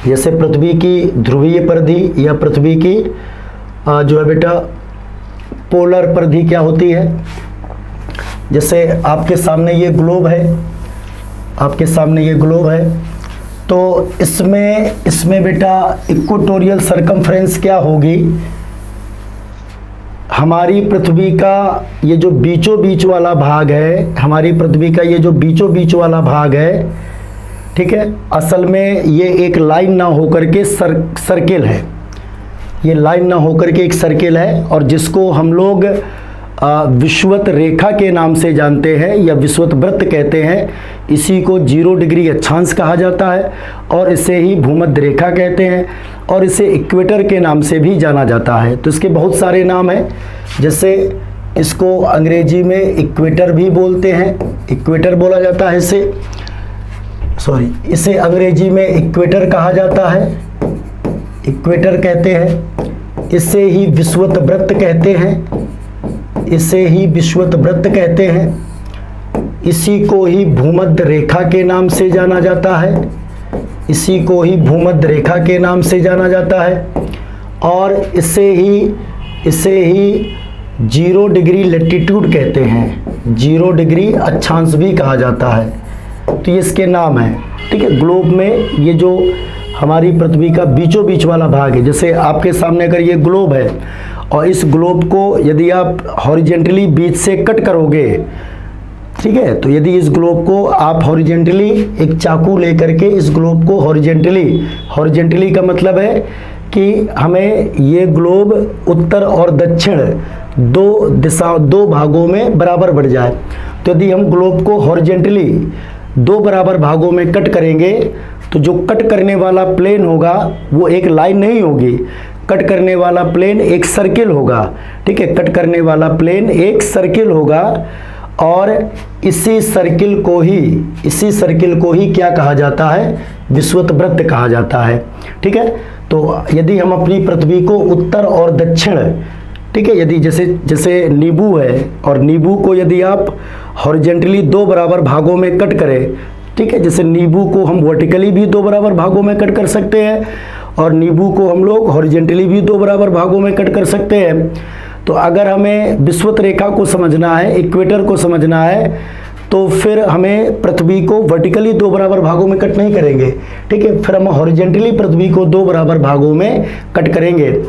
जैसे पृथ्वी की ध्रुवीय परिधि या पृथ्वी की जो है बेटा पोलर परिधि क्या होती है, जैसे आपके सामने ये ग्लोब है, आपके सामने ये ग्लोब है, तो इसमें बेटा इक्वेटोरियल सरकमफ्रेंस क्या होगी, हमारी पृथ्वी का ये जो बीचों बीच वाला भाग है, हमारी पृथ्वी का ये जो बीचों बीच वाला भाग है, ठीक है, असल में ये एक लाइन ना होकर के सर्किल है, ये लाइन ना होकर के एक सर्किल है और जिसको हम लोग विषुवत रेखा के नाम से जानते हैं या विषुवत वृत्त कहते हैं। इसी को 0 डिग्री अक्षांश कहा जाता है और इसे ही भूमध्य रेखा कहते हैं और इसे इक्वेटर के नाम से भी जाना जाता है। तो इसके बहुत सारे नाम हैं, जैसे इसको अंग्रेजी में इक्वेटर भी बोलते हैं, इक्वेटर बोला जाता है इसे, इसे अंग्रेजी में इक्वेटर कहा जाता है, इक्वेटर कहते हैं। इसे ही विषुवत वृत्त कहते हैं, इसे ही विषुवत वृत्त कहते हैं। इसी को ही भूमध्य रेखा के नाम से जाना जाता है, इसी को ही भूमध्य रेखा के नाम से जाना जाता है और इसे ही 0 डिग्री लैटिट्यूड कहते हैं, 0 डिग्री अक्षांश भी कहा जाता है। तो ये इसके नाम हैं, ठीक है। ग्लोब में ये जो हमारी पृथ्वी का बीचों बीच वाला भाग है, जैसे आपके सामने अगर ये ग्लोब है और इस ग्लोब को यदि आप हॉरिजेंटली बीच से कट करोगे, ठीक है, तो यदि इस ग्लोब को आप हॉरिजेंटली एक चाकू लेकर के इस ग्लोब को हॉरिजेंटली का मतलब है कि हमें ये ग्लोब उत्तर और दक्षिण दो भागों में बराबर बढ़ जाए। तो यदि हम ग्लोब को हॉरिजेंटली 2 बराबर भागों में कट करेंगे तो जो कट करने वाला प्लेन होगा वो एक लाइन नहीं होगी, कट करने वाला प्लेन एक सर्किल होगा, ठीक है, कट करने वाला प्लेन एक सर्किल होगा और इसी सर्किल को ही क्या कहा जाता है, विषुवत वृत्त कहा जाता है, ठीक है। तो यदि हम अपनी पृथ्वी को उत्तर और दक्षिण, ठीक है, यदि जैसे नींबू है और नींबू को यदि आप हॉरिजेंटली 2 बराबर भागों में कट करें, ठीक है, जैसे नींबू को हम वर्टिकली भी 2 बराबर भागों में कट कर सकते हैं और नींबू को हम लोग हॉरिजेंटली भी 2 बराबर भागों में कट कर सकते हैं। तो अगर हमें विषुवत रेखा को समझना है, इक्वेटर को समझना है, तो फिर हमें पृथ्वी को वर्टिकली 2 बराबर भागों में कट नहीं करेंगे, ठीक है, फिर हम हॉरिजेंटली पृथ्वी को 2 बराबर भागों में कट करेंगे।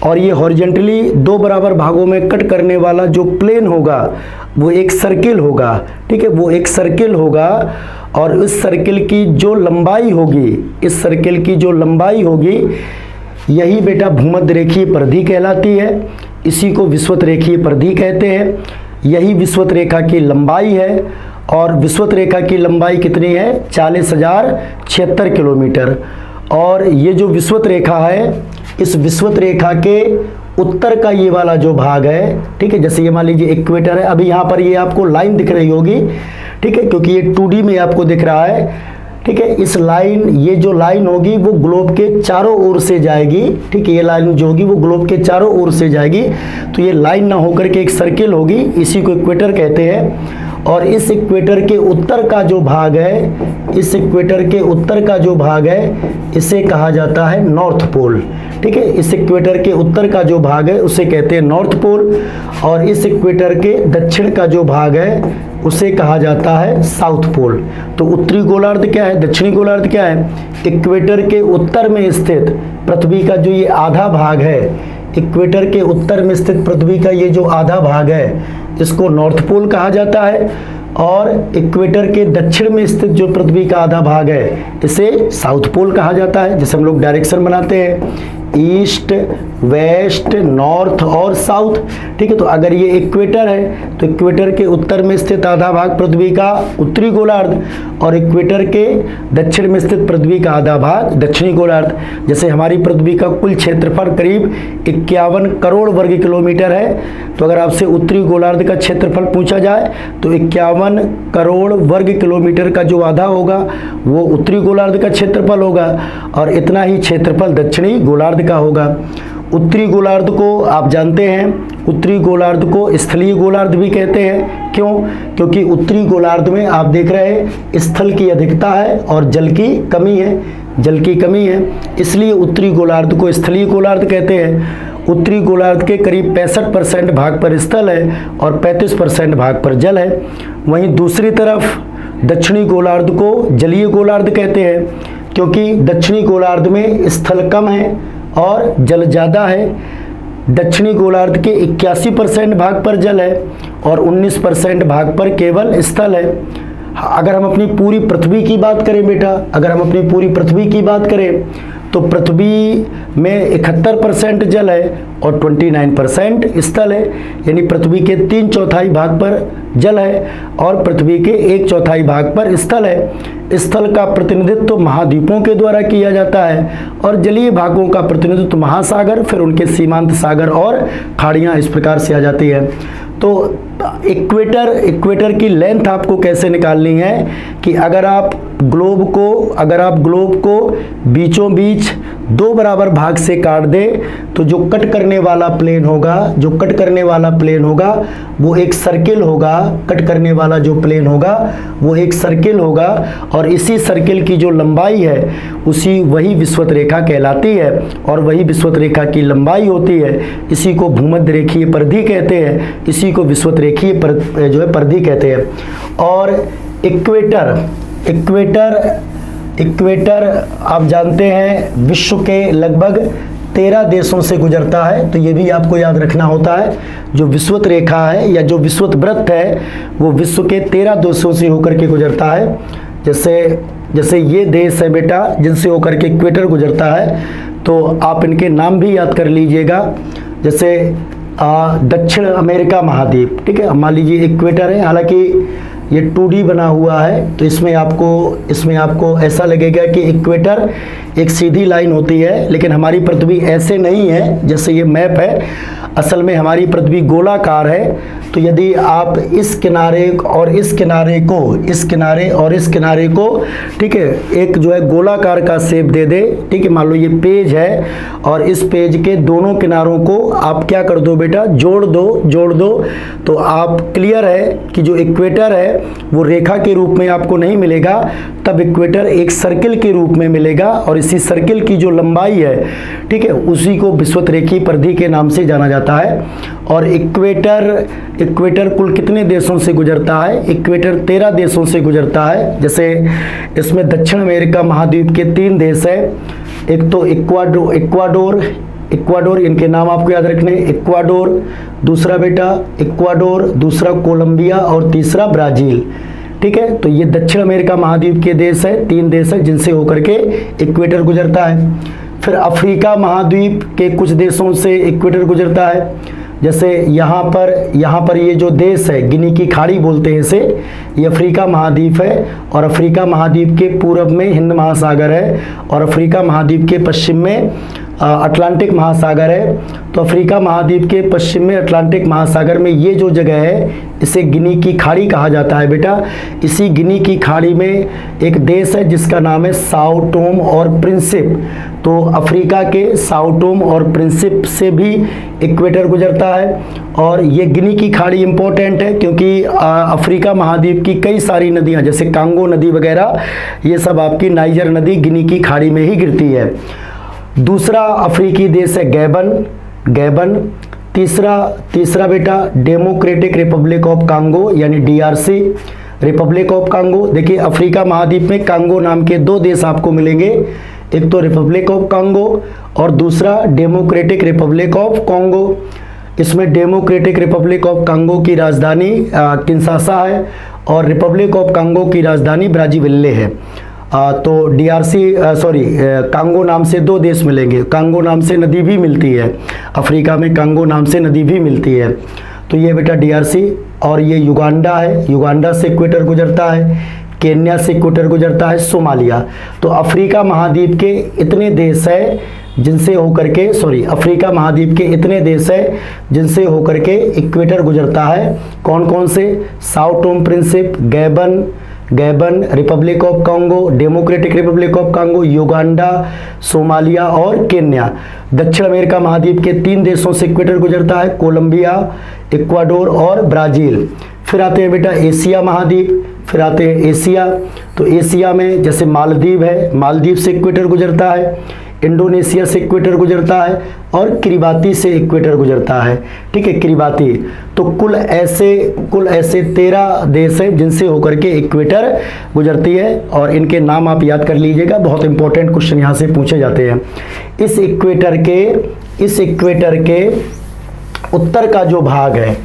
और ये हॉरिजेंटली 2 बराबर भागों में कट करने वाला जो प्लेन होगा वो एक सर्किल होगा, ठीक है, वो एक सर्किल होगा। और इस सर्किल की जो लंबाई होगी, इस सर्किल की जो लंबाई होगी, यही बेटा भूमध्य रेखीय परिधि कहलाती है। इसी को विषुवत रेखीय परिधि कहते हैं। यही विषुवत रेखा की लंबाई है। और विषुवत रेखा की लंबाई कितनी है? 40,076 किलोमीटर। और ये जो विषुवत रेखा है, इस विषुवत रेखा के उत्तर का ये वाला जो भाग है, ठीक है, जैसे ये मान लीजिए इक्वेटर है, अभी यहाँ पर ये आपको लाइन दिख रही होगी, ठीक है, क्योंकि ये 2D में आपको दिख रहा है, ठीक है। इस लाइन, ये जो लाइन होगी वो ग्लोब के चारों ओर से जाएगी, ठीक है, ये लाइन जो होगी वो ग्लोब के चारों ओर से जाएगी। तो ये लाइन ना होकर के एक सर्किल होगी, इसी को इक्वेटर कहते हैं। और इस इक्वेटर के उत्तर का जो भाग है, इस इक्वेटर के उत्तर का जो भाग है, इसे कहा जाता है नॉर्थ पोल, ठीक है। इस इक्वेटर के उत्तर का जो भाग है उसे कहते हैं नॉर्थ पोल। और इस इक्वेटर के दक्षिण का जो भाग है उसे कहा जाता है साउथ पोल। तो उत्तरी गोलार्ध क्या है, दक्षिणी गोलार्ध क्या है? इक्वेटर के उत्तर में स्थित पृथ्वी का जो ये आधा भाग है, इक्वेटर के उत्तर में स्थित पृथ्वी का ये जो आधा भाग है, इसको नॉर्थ पोल कहा जाता है। और इक्वेटर के दक्षिण में स्थित जो पृथ्वी का आधा भाग है, इसे साउथ पोल कहा जाता है। जैसे हम लोग डायरेक्शन बनाते हैं, ईस्ट, वेस्ट, नॉर्थ और साउथ, ठीक है। तो अगर ये इक्वेटर है तो इक्वेटर के उत्तर में स्थित आधा भाग पृथ्वी का उत्तरी गोलार्ध, और इक्वेटर के दक्षिण में स्थित पृथ्वी का आधा भाग दक्षिणी गोलार्ध। जैसे हमारी पृथ्वी का कुल क्षेत्रफल करीब 51 करोड़ वर्ग किलोमीटर है, तो अगर आपसे उत्तरी गोलार्ध का क्षेत्रफल पूछा जाए तो 51 करोड़ वर्ग किलोमीटर का जो आधा होगा वो उत्तरी गोलार्ध का क्षेत्रफल होगा, और इतना ही क्षेत्रफल दक्षिणी गोलार्ध का होगा। उत्तरी गोलार्ध को आप जानते हैं, उत्तरी गोलार्ध को स्थलीय गोलार्ध भी कहते हैं। क्यों? क्योंकि उत्तरी गोलार्ध में आप देख रहे हैं स्थल की अधिकता है और जल की कमी है, जल की कमी है, इसलिए उत्तरी गोलार्ध को स्थलीय गोलार्ध कहते हैं। उत्तरी गोलार्ध के करीब 65% भाग पर स्थल है और 35% भाग पर जल है। वहीं दूसरी तरफ दक्षिणी गोलार्ध को जलीय गोलार्ध कहते हैं, क्योंकि दक्षिणी गोलार्ध में स्थल कम है और जल ज़्यादा है। दक्षिणी गोलार्ध के 81% भाग पर जल है और 19% भाग पर केवल स्थल है। अगर हम अपनी पूरी पृथ्वी की बात करें बेटा, अगर हम अपनी पूरी पृथ्वी की बात करें तो पृथ्वी में 71% जल है और 29% स्थल है। यानी पृथ्वी के 3/4 भाग पर जल है और पृथ्वी के 1/4 भाग पर स्थल है। स्थल का प्रतिनिधित्व महाद्वीपों के द्वारा किया जाता है और जलीय भागों का प्रतिनिधित्व महासागर, फिर उनके सीमांत सागर और खाड़ियाँ इस प्रकार से आ जाती है। तो इक्वेटर की लेंथ आपको कैसे निकालनी है कि अगर आप ग्लोब को बीचों बीच 2 बराबर भाग से काट दे तो जो कट करने वाला प्लेन होगा वो एक सर्किल होगा। कट करने वाला जो प्लेन होगा वो एक सर्किल होगा और इसी सर्किल की जो लंबाई है वही विषुवत रेखा कहलाती है और वही विषुवत रेखा की लंबाई होती है। इसी को भूमध्य रेखीय परिधि कहते हैं, इसी को विषुवत रेखीय परिधि कहते हैं। और इक्वेटर आप जानते हैं विश्व के लगभग 13 देशों से गुजरता है, तो ये भी आपको याद रखना होता है। जो विषुवत रेखा है या जो विषुवत वृत्त है वो विश्व के 13 देशों से होकर के गुजरता है। जैसे ये देश है बेटा जिनसे होकर के इक्वेटर गुजरता है, तो आप इनके नाम भी याद कर लीजिएगा। जैसे दक्षिण अमेरिका महाद्वीप, ठीक है, मान लीजिए इक्वेटर है, हालांकि ये 2D बना हुआ है तो इसमें आपको ऐसा लगेगा कि इक्वेटर एक सीधी लाइन होती है, लेकिन हमारी पृथ्वी ऐसे नहीं है जैसे ये मैप है। असल में हमारी पृथ्वी गोलाकार है। तो यदि आप इस किनारे और इस किनारे को ठीक है एक जो है गोलाकार का शेप दे दे, ठीक है, मान लो ये पेज है और इस पेज के दोनों किनारों को आप क्या कर दो बेटा, जोड़ दो तो आप क्लियर है कि जो इक्वेटर है वो रेखा के रूप में आपको नहीं मिलेगा, तब इक्वेटर एक सर्किल के रूप में मिलेगा और किसी सर्किल की जो लंबाई है, ठीक है, उसी को विषुवतरेखीय परिधि के नाम से जाना जाता है। और इक्वेटर कुल कितने देशों से गुजरता है? इक्वेटर 13 देशों से गुजरता है। जैसे इसमें दक्षिण अमेरिका महाद्वीप के 3 देश है। एक तो इक्वाडोर, इनके नाम आपको याद रखने, इक्वाडोर, दूसरा बेटा इक्वाडोर, दूसरा कोलंबिया और तीसरा ब्राजील। ठीक है, तो ये दक्षिण अमेरिका महाद्वीप के देश है, 3 देश है जिनसे होकर के इक्वेटर गुजरता है। फिर अफ्रीका महाद्वीप के कुछ देशों से इक्वेटर गुजरता है। जैसे यहाँ पर ये जो देश है, गिनी की खाड़ी बोलते हैं इसे, ये अफ्रीका महाद्वीप है। और अफ्रीका महाद्वीप के पूर्व में हिंद महासागर है और अफ्रीका महाद्वीप के पश्चिम में अटलांटिक महासागर है। तो अफ्रीका महाद्वीप के पश्चिम में अटलांटिक महासागर में ये जो जगह है, इसे गिनी की खाड़ी कहा जाता है बेटा। इसी गिनी की खाड़ी में एक देश है जिसका नाम है साओ टोम और प्रिंसिप। तो अफ्रीका के साओ टोम और प्रिंसिप से भी इक्वेटर गुजरता है। और ये गिनी की खाड़ी इंपॉर्टेंट है क्योंकि अफ्रीका महाद्वीप की कई सारी नदियाँ, जैसे कांगो नदी वगैरह, ये सब आपकी नाइजर नदी गिनी की खाड़ी में ही गिरती है। दूसरा अफ्रीकी देश है गैबन। तीसरा बेटा डेमोक्रेटिक रिपब्लिक ऑफ कांगो यानी DRC, रिपब्लिक ऑफ कांगो। देखिए अफ्रीका महाद्वीप में कांगो नाम के 2 देश आपको मिलेंगे, एक तो रिपब्लिक ऑफ कांगो और दूसरा डेमोक्रेटिक रिपब्लिक ऑफ कांगो। इसमें डेमोक्रेटिक रिपब्लिक ऑफ कांगो की राजधानी किंशासा है और रिपब्लिक ऑफ कांगो की राजधानी ब्राज़ीविले है। तो कांगो नाम से 2 देश मिलेंगे। कांगो नाम से नदी भी मिलती है, अफ्रीका में कांगो नाम से नदी भी मिलती है। तो ये बेटा DRC। और ये युगांडा है, युगांडा से इक्वेटर गुजरता है। केन्या से इक्वेटर गुजरता है, सोमालिया। तो अफ्रीका महाद्वीप के इतने देश है जिनसे होकर के अफ्रीका महाद्वीप के इतने देश है जिनसे होकर के इक्वेटर गुजरता है। कौन कौन से? Sao Tome Principe, Gabon, Republic of Congo, Democratic Republic of Congo, Uganda, Somalia और केन्या। दक्षिण अमेरिका महाद्वीप के 3 देशों से इक्वेटर गुजरता है, कोलंबिया, इक्वाडोर और ब्राज़ील। फिर आते हैं बेटा एशिया महाद्वीप, फिर आते हैं एशिया। तो एशिया में जैसे मालदीव है, मालदीव से इक्वेटर गुजरता है, इंडोनेशिया से इक्वेटर गुजरता है और किरिबाती से इक्वेटर गुजरता है। ठीक है, किरिबाती। तो कुल ऐसे 13 देश हैं जिनसे होकर के इक्वेटर गुजरती है और इनके नाम आप याद कर लीजिएगा, बहुत इंपॉर्टेंट क्वेश्चन यहाँ से पूछे जाते हैं। इस इक्वेटर के उत्तर का जो भाग है,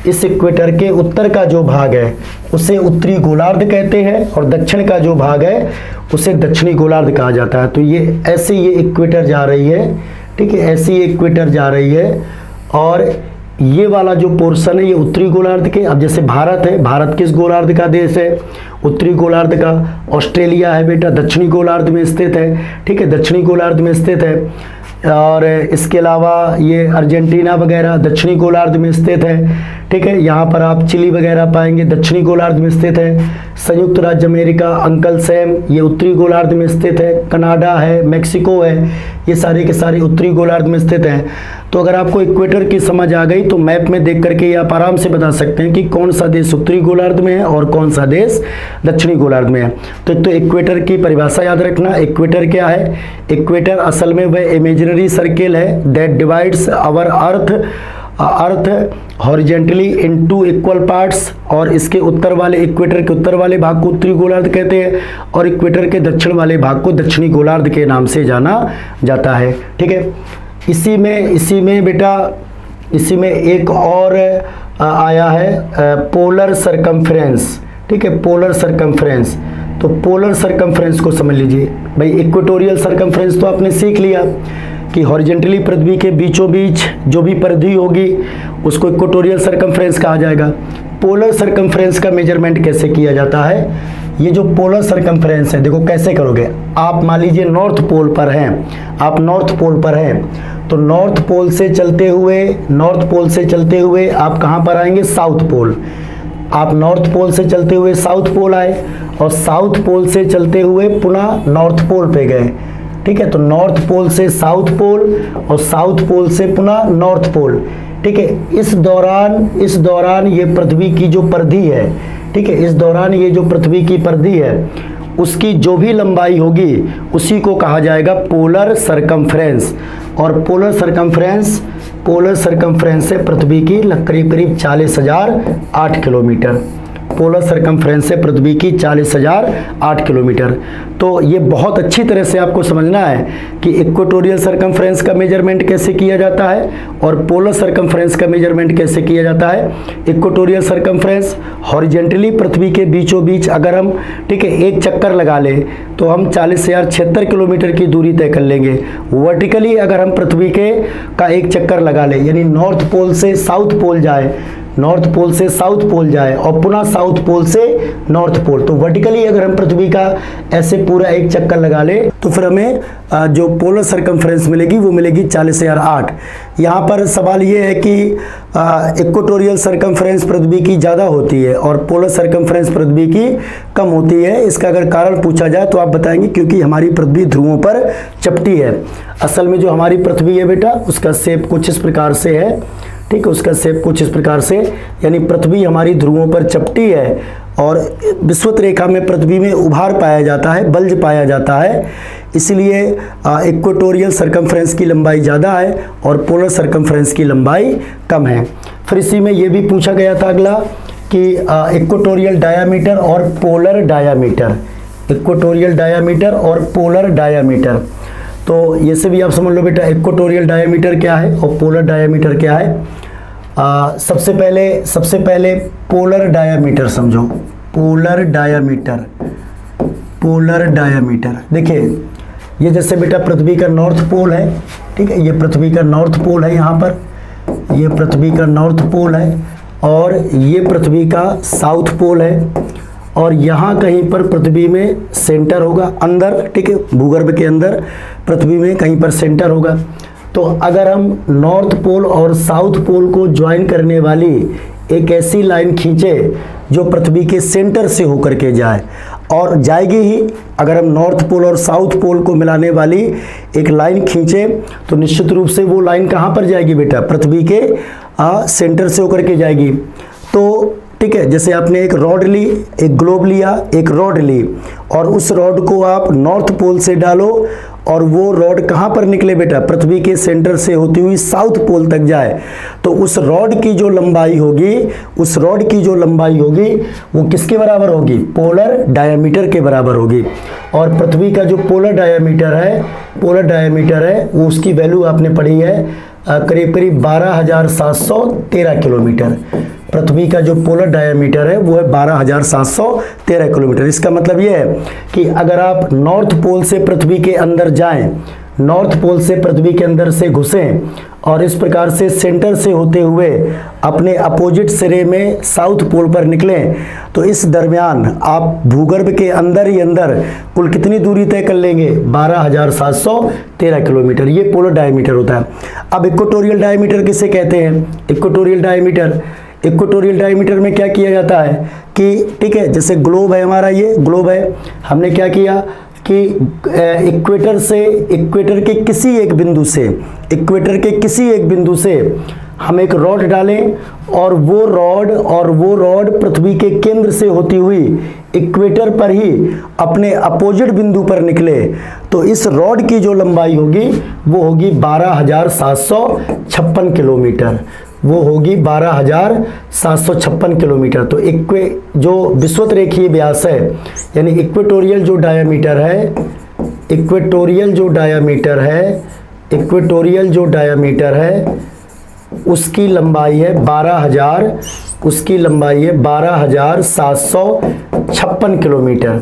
इस इक्वेटर के उत्तर का जो भाग है उसे उत्तरी गोलार्ध कहते हैं और दक्षिण का जो भाग है उसे दक्षिणी गोलार्ध कहा जाता है। तो ये ऐसे ये इक्वेटर जा रही है, ठीक है, ऐसी इक्वेटर जा रही है और ये वाला जो पोर्शन है ये उत्तरी गोलार्ध के। अब जैसे भारत है, भारत किस गोलार्ध का देश है? उत्तरी गोलार्ध का। ऑस्ट्रेलिया है बेटा दक्षिणी गोलार्ध में स्थित है, ठीक है, दक्षिणी गोलार्ध में स्थित है। और इसके अलावा ये अर्जेंटीना वगैरह दक्षिणी गोलार्ध में स्थित है, ठीक है। यहाँ पर आप चिली वगैरह पाएंगे, दक्षिणी गोलार्ध में स्थित है। संयुक्त राज्य अमेरिका, अंकल सैम, ये उत्तरी गोलार्ध में स्थित है। कनाडा है, मेक्सिको है, ये सारे के सारे उत्तरी गोलार्ध में स्थित हैं। तो अगर आपको इक्वेटर की समझ आ गई तो मैप में देख करके ये आप आराम से बता सकते हैं कि कौन सा देश उत्तरी गोलार्ध में है और कौन सा देश दक्षिणी गोलार्ध में है। तो इक्वेटर की परिभाषा याद रखना। इक्वेटर क्या है? इक्वेटर असल में वह इमेजिनरी सर्किल है that divides our earth horizontally into equal parts. और इसके उत्तर वाले, इक्वेटर के उत्तर वाले भाग को उत्तरी गोलार्ध कहते हैं और इक्वेटर के दक्षिण वाले भाग को दक्षिणी गोलार्ध के नाम से जाना जाता है, ठीक है। इसी में बेटा, इसी में एक और आया है पोलर सरकमफ्रेंस, ठीक है, पोलर सरकमफ्रेंस। तो पोलर सरकमफ्रेंस को समझ लीजिए भाई। इक्वेटोरियल सरकमफ्रेंस तो आपने सीख लिया कि हॉरिजेंटली पृथ्वी के बीचों बीच जो भी परिधि होगी उसको इक्वेटोरियल सरकमफ्रेंस कहा जाएगा। पोलर सरकमफ्रेंस का मेजरमेंट कैसे किया जाता है? ये जो पोलर सरकमफ्रेंस है, देखो कैसे करोगे। आप मान लीजिए नॉर्थ पोल पर हैं, आप नॉर्थ पोल पर हैं, तो नॉर्थ पोल से चलते हुए आप कहाँ पर आएंगे? South pole. आप नॉर्थ पोल से चलते हुए साउथ पोल आए और साउथ पोल से चलते हुए पुनः नॉर्थ पोल पे गए, ठीक है। तो नॉर्थ पोल से साउथ पोल और साउथ पोल से पुनः नॉर्थ पोल, ठीक है। इस दौरान ये पृथ्वी की जो परिधि है, ठीक है, इस दौरान ये जो पृथ्वी की परिधि है उसकी जो भी लंबाई होगी उसी को कहा जाएगा पोलर सरकमफ्रेंस। और पोलर सरकमफ्रेंस है पृथ्वी की करीब करीब 40,008 किलोमीटर। पोलर सरकमफ्रेंस है पृथ्वी की 40,008 किलोमीटर। तो ये बहुत अच्छी तरह से आपको समझना है कि इक्वेटोरियल सरकमफ्रेंस का मेजरमेंट कैसे किया जाता है और पोलर सरकमफ्रेंस का मेजरमेंट कैसे किया जाता है। इक्वेटोरियल सरकमफ्रेंस हॉरिजेंटली पृथ्वी के बीचों बीच अगर हम ठीक है एक चक्कर लगा ले तो हम 40,076 किलोमीटर की दूरी तय कर लेंगे। वर्टिकली अगर हम पृथ्वी का एक चक्कर लगा ले यानी नॉर्थ पोल से साउथ पोल जाए, नॉर्थ पोल से साउथ पोल जाए और पुनः साउथ पोल से नॉर्थ पोल, तो वर्टिकली अगर हम पृथ्वी का ऐसे पूरा एक चक्कर लगा ले तो फिर हमें जो पोलर सरकमफ्रेंस मिलेगी वो मिलेगी 40,008। यहाँ पर सवाल ये है कि इक्वेटोरियल सरकमफ्रेंस पृथ्वी की ज़्यादा होती है और पोलर सरकमफ्रेंस पृथ्वी की कम होती है। इसका अगर कारण पूछा जाए तो आप बताएंगे क्योंकि हमारी पृथ्वी ध्रुवों पर चपटी है। असल में जो हमारी पृथ्वी है बेटा उसका शेप कुछ इस प्रकार से है, ठीक है, उसका शेप कुछ इस प्रकार से, यानी पृथ्वी हमारी ध्रुवों पर चपटी है और विषुवत रेखा में पृथ्वी में उभार पाया जाता है, बल्ज पाया जाता है, इसलिए इक्वेटोरियल सरकमफ्रेंस की लंबाई ज़्यादा है और पोलर सरकमफ्रेंस की लंबाई कम है। फिर इसी में ये भी पूछा गया था अगला कि इक्वेटोरियल डायामीटर और पोलर डायामीटर, इक्वेटोरियल डायामीटर और पोलर डायामीटर। तो ये से भी आप समझ लो बेटा इक्वेटोरियल डायामीटर क्या है और पोलर डायामीटर क्या है। सबसे पहले पोलर डायामीटर समझो, पोलर डायामीटर देखिए ये जैसे बेटा पृथ्वी का नॉर्थ पोल है, ठीक है, ये पृथ्वी का नॉर्थ पोल है, यहाँ पर ये पृथ्वी का नॉर्थ पोल है और ये पृथ्वी का साउथ पोल है और यहाँ कहीं पर पृथ्वी में सेंटर होगा अंदर, ठीक है, भूगर्भ के अंदर पृथ्वी में कहीं पर सेंटर होगा। तो अगर हम नॉर्थ पोल और साउथ पोल को ज्वाइन करने वाली एक ऐसी लाइन खींचे जो पृथ्वी के सेंटर से होकर के जाए और जाएगी ही, अगर हम नॉर्थ पोल और साउथ पोल को मिलाने वाली एक लाइन खींचे तो निश्चित रूप से वो लाइन कहाँ पर जाएगी बेटा, पृथ्वी के सेंटर से होकर के जाएगी। तो ठीक है, जैसे आपने एक रॉड ली, एक ग्लोब लिया, एक रॉड ली और उस रॉड को आप नॉर्थ पोल से डालो और वो रॉड कहाँ पर निकले बेटा, पृथ्वी के सेंटर से होती हुई साउथ पोल तक जाए, तो उस रॉड की जो लंबाई होगी, उस रॉड की जो लंबाई होगी वो किसके बराबर होगी, पोलर डायामीटर के बराबर होगी। और पृथ्वी का जो पोलर डायामीटर है वो उसकी वैल्यू आपने पढ़ी है करीब करीब 12,713 किलोमीटर। पृथ्वी का जो पोलर डायामीटर है वो है 12,713 किलोमीटर। इसका मतलब ये है कि अगर आप नॉर्थ पोल से पृथ्वी के अंदर जाएं, नॉर्थ पोल से पृथ्वी के अंदर से घुसें और इस प्रकार से सेंटर से होते हुए अपने अपोजिट सिरे में साउथ पोल पर निकलें, तो इस दरमियान आप भूगर्भ के अंदर ही अंदर कुल कितनी दूरी तय कर लेंगे, 12,713 किलोमीटर। ये पोलर डायमीटर होता है। अब इक्वेटोरियल डायमीटर किसे कहते हैं, इक्वेटोरियल डायमीटर में क्या किया जाता है कि ठीक है, जैसे ग्लोब है हमारा, ये ग्लोब है, हमने क्या किया कि इक्वेटर के किसी एक बिंदु से हम एक रॉड डालें और वो रॉड पृथ्वी के केंद्र से होती हुई इक्वेटर पर ही अपने अपोजिट बिंदु पर निकले, तो इस रॉड की जो लंबाई होगी वो होगी 12,756 किलोमीटर, वो होगी 12,756 किलोमीटर। तो जो विषुवत रेखीय व्यास है यानी इक्वेटोरियल जो डायामीटर है उसकी लंबाई है 12,756 किलोमीटर,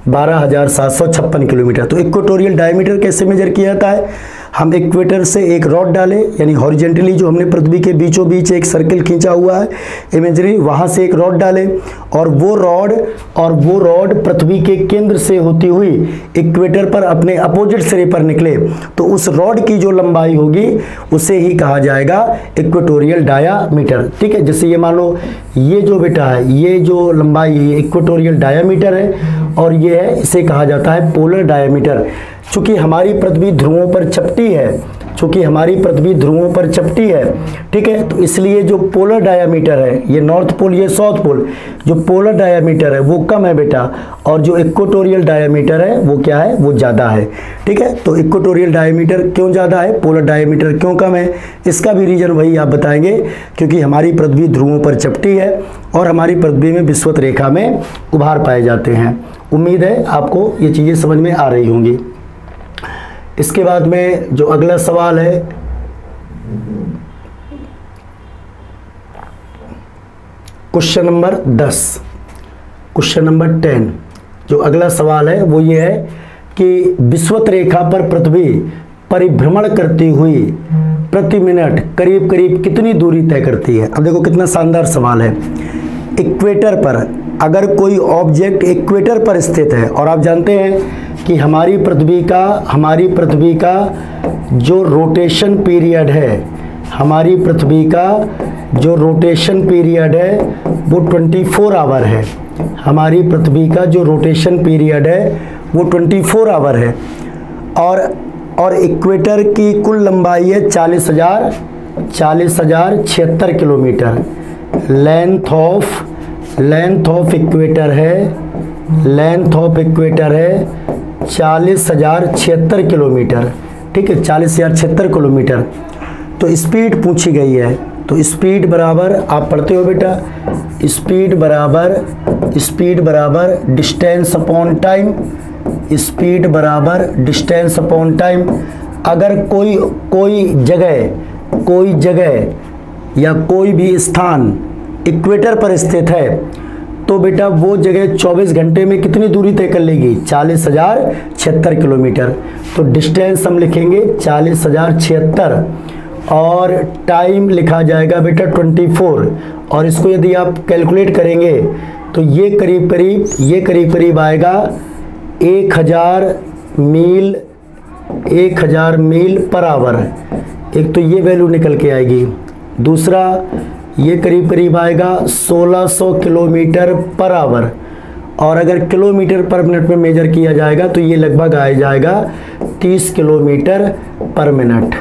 12,756 किलोमीटर। तो इक्वेटोरियल डायमीटर कैसे मेजर किया जाता है, हम इक्वेटर से एक रॉड डालें, यानी हॉरिजेंटली जो हमने पृथ्वी के बीचों बीच एक सर्किल खींचा हुआ है इमेजरी, वहां से एक रॉड डालें और वो रॉड पृथ्वी के केंद्र से होती हुई इक्वेटर पर अपने अपोजिट सिरे पर निकले, तो उस रॉड की जो लंबाई होगी उसे ही कहा जाएगा इक्वेटोरियल डायामीटर। ठीक है, जैसे ये मान लो ये जो बेटा है, ये जो लंबाई है इक्वेटोरियल डायामीटर है और ये है, इसे कहा जाता है पोलर डायामीटर। चूंकि हमारी पृथ्वी ध्रुवों पर चपटी है, चूँकि हमारी पृथ्वी ध्रुवों पर चपटी है, ठीक है, तो इसलिए जो पोलर डायामीटर है, ये नॉर्थ पोल ये साउथ पोल, जो पोलर डायामीटर है वो कम है बेटा, और जो इक्वेटोरियल डायामीटर है वो क्या है, वो ज़्यादा है। ठीक है, तो इक्वेटोरियल डायामीटर क्यों ज़्यादा है, पोलर डायामीटर क्यों कम है, इसका भी रीज़न वही आप बताएंगे, क्योंकि हमारी पृथ्वी ध्रुवों पर चपटी है और हमारी पृथ्वी में विषुवत रेखा में उभार पाए जाते हैं। उम्मीद है आपको ये चीज़ें समझ में आ रही होंगी। इसके बाद में जो अगला सवाल है, क्वेश्चन नंबर 10, क्वेश्चन नंबर 10, जो अगला सवाल है वो ये है कि विषुवत रेखा पर पृथ्वी परिभ्रमण करती हुई प्रति मिनट करीब करीब कितनी दूरी तय करती है। अब देखो कितना शानदार सवाल है। इक्वेटर पर अगर कोई ऑब्जेक्ट इक्वेटर पर स्थित है, और आप जानते हैं कि हमारी पृथ्वी का जो रोटेशन पीरियड है, हमारी पृथ्वी का जो रोटेशन पीरियड है वो 24 आवर है। हमारी पृथ्वी का जो रोटेशन पीरियड है वो 24 आवर है, और इक्वेटर की कुल लंबाई है 40,076 किलोमीटर। लेंथ ऑफ इक्वेटर है 40,076 किलोमीटर। ठीक है, 40,076 किलोमीटर। तो स्पीड पूछी गई है, तो स्पीड बराबर आप पढ़ते हो बेटा, स्पीड बराबर डिस्टेंस अपॉन टाइम, स्पीड बराबर डिस्टेंस अपॉन टाइम। अगर कोई जगह या कोई भी स्थान इक्वेटर पर स्थित है तो बेटा वो जगह 24 घंटे में कितनी दूरी तय कर लेगी, 40,076 किलोमीटर। तो डिस्टेंस हम लिखेंगे 40,076 और टाइम लिखा जाएगा बेटा 24, और इसको यदि आप कैलकुलेट करेंगे तो ये करीब करीब आएगा 1000 मील पर आवर। एक तो ये वैल्यू निकल के आएगी, दूसरा ये करीब आएगा 1600 किलोमीटर पर आवर, और अगर किलोमीटर पर मिनट में मेजर किया जाएगा तो ये लगभग आ जाएगा 30 किलोमीटर पर मिनट,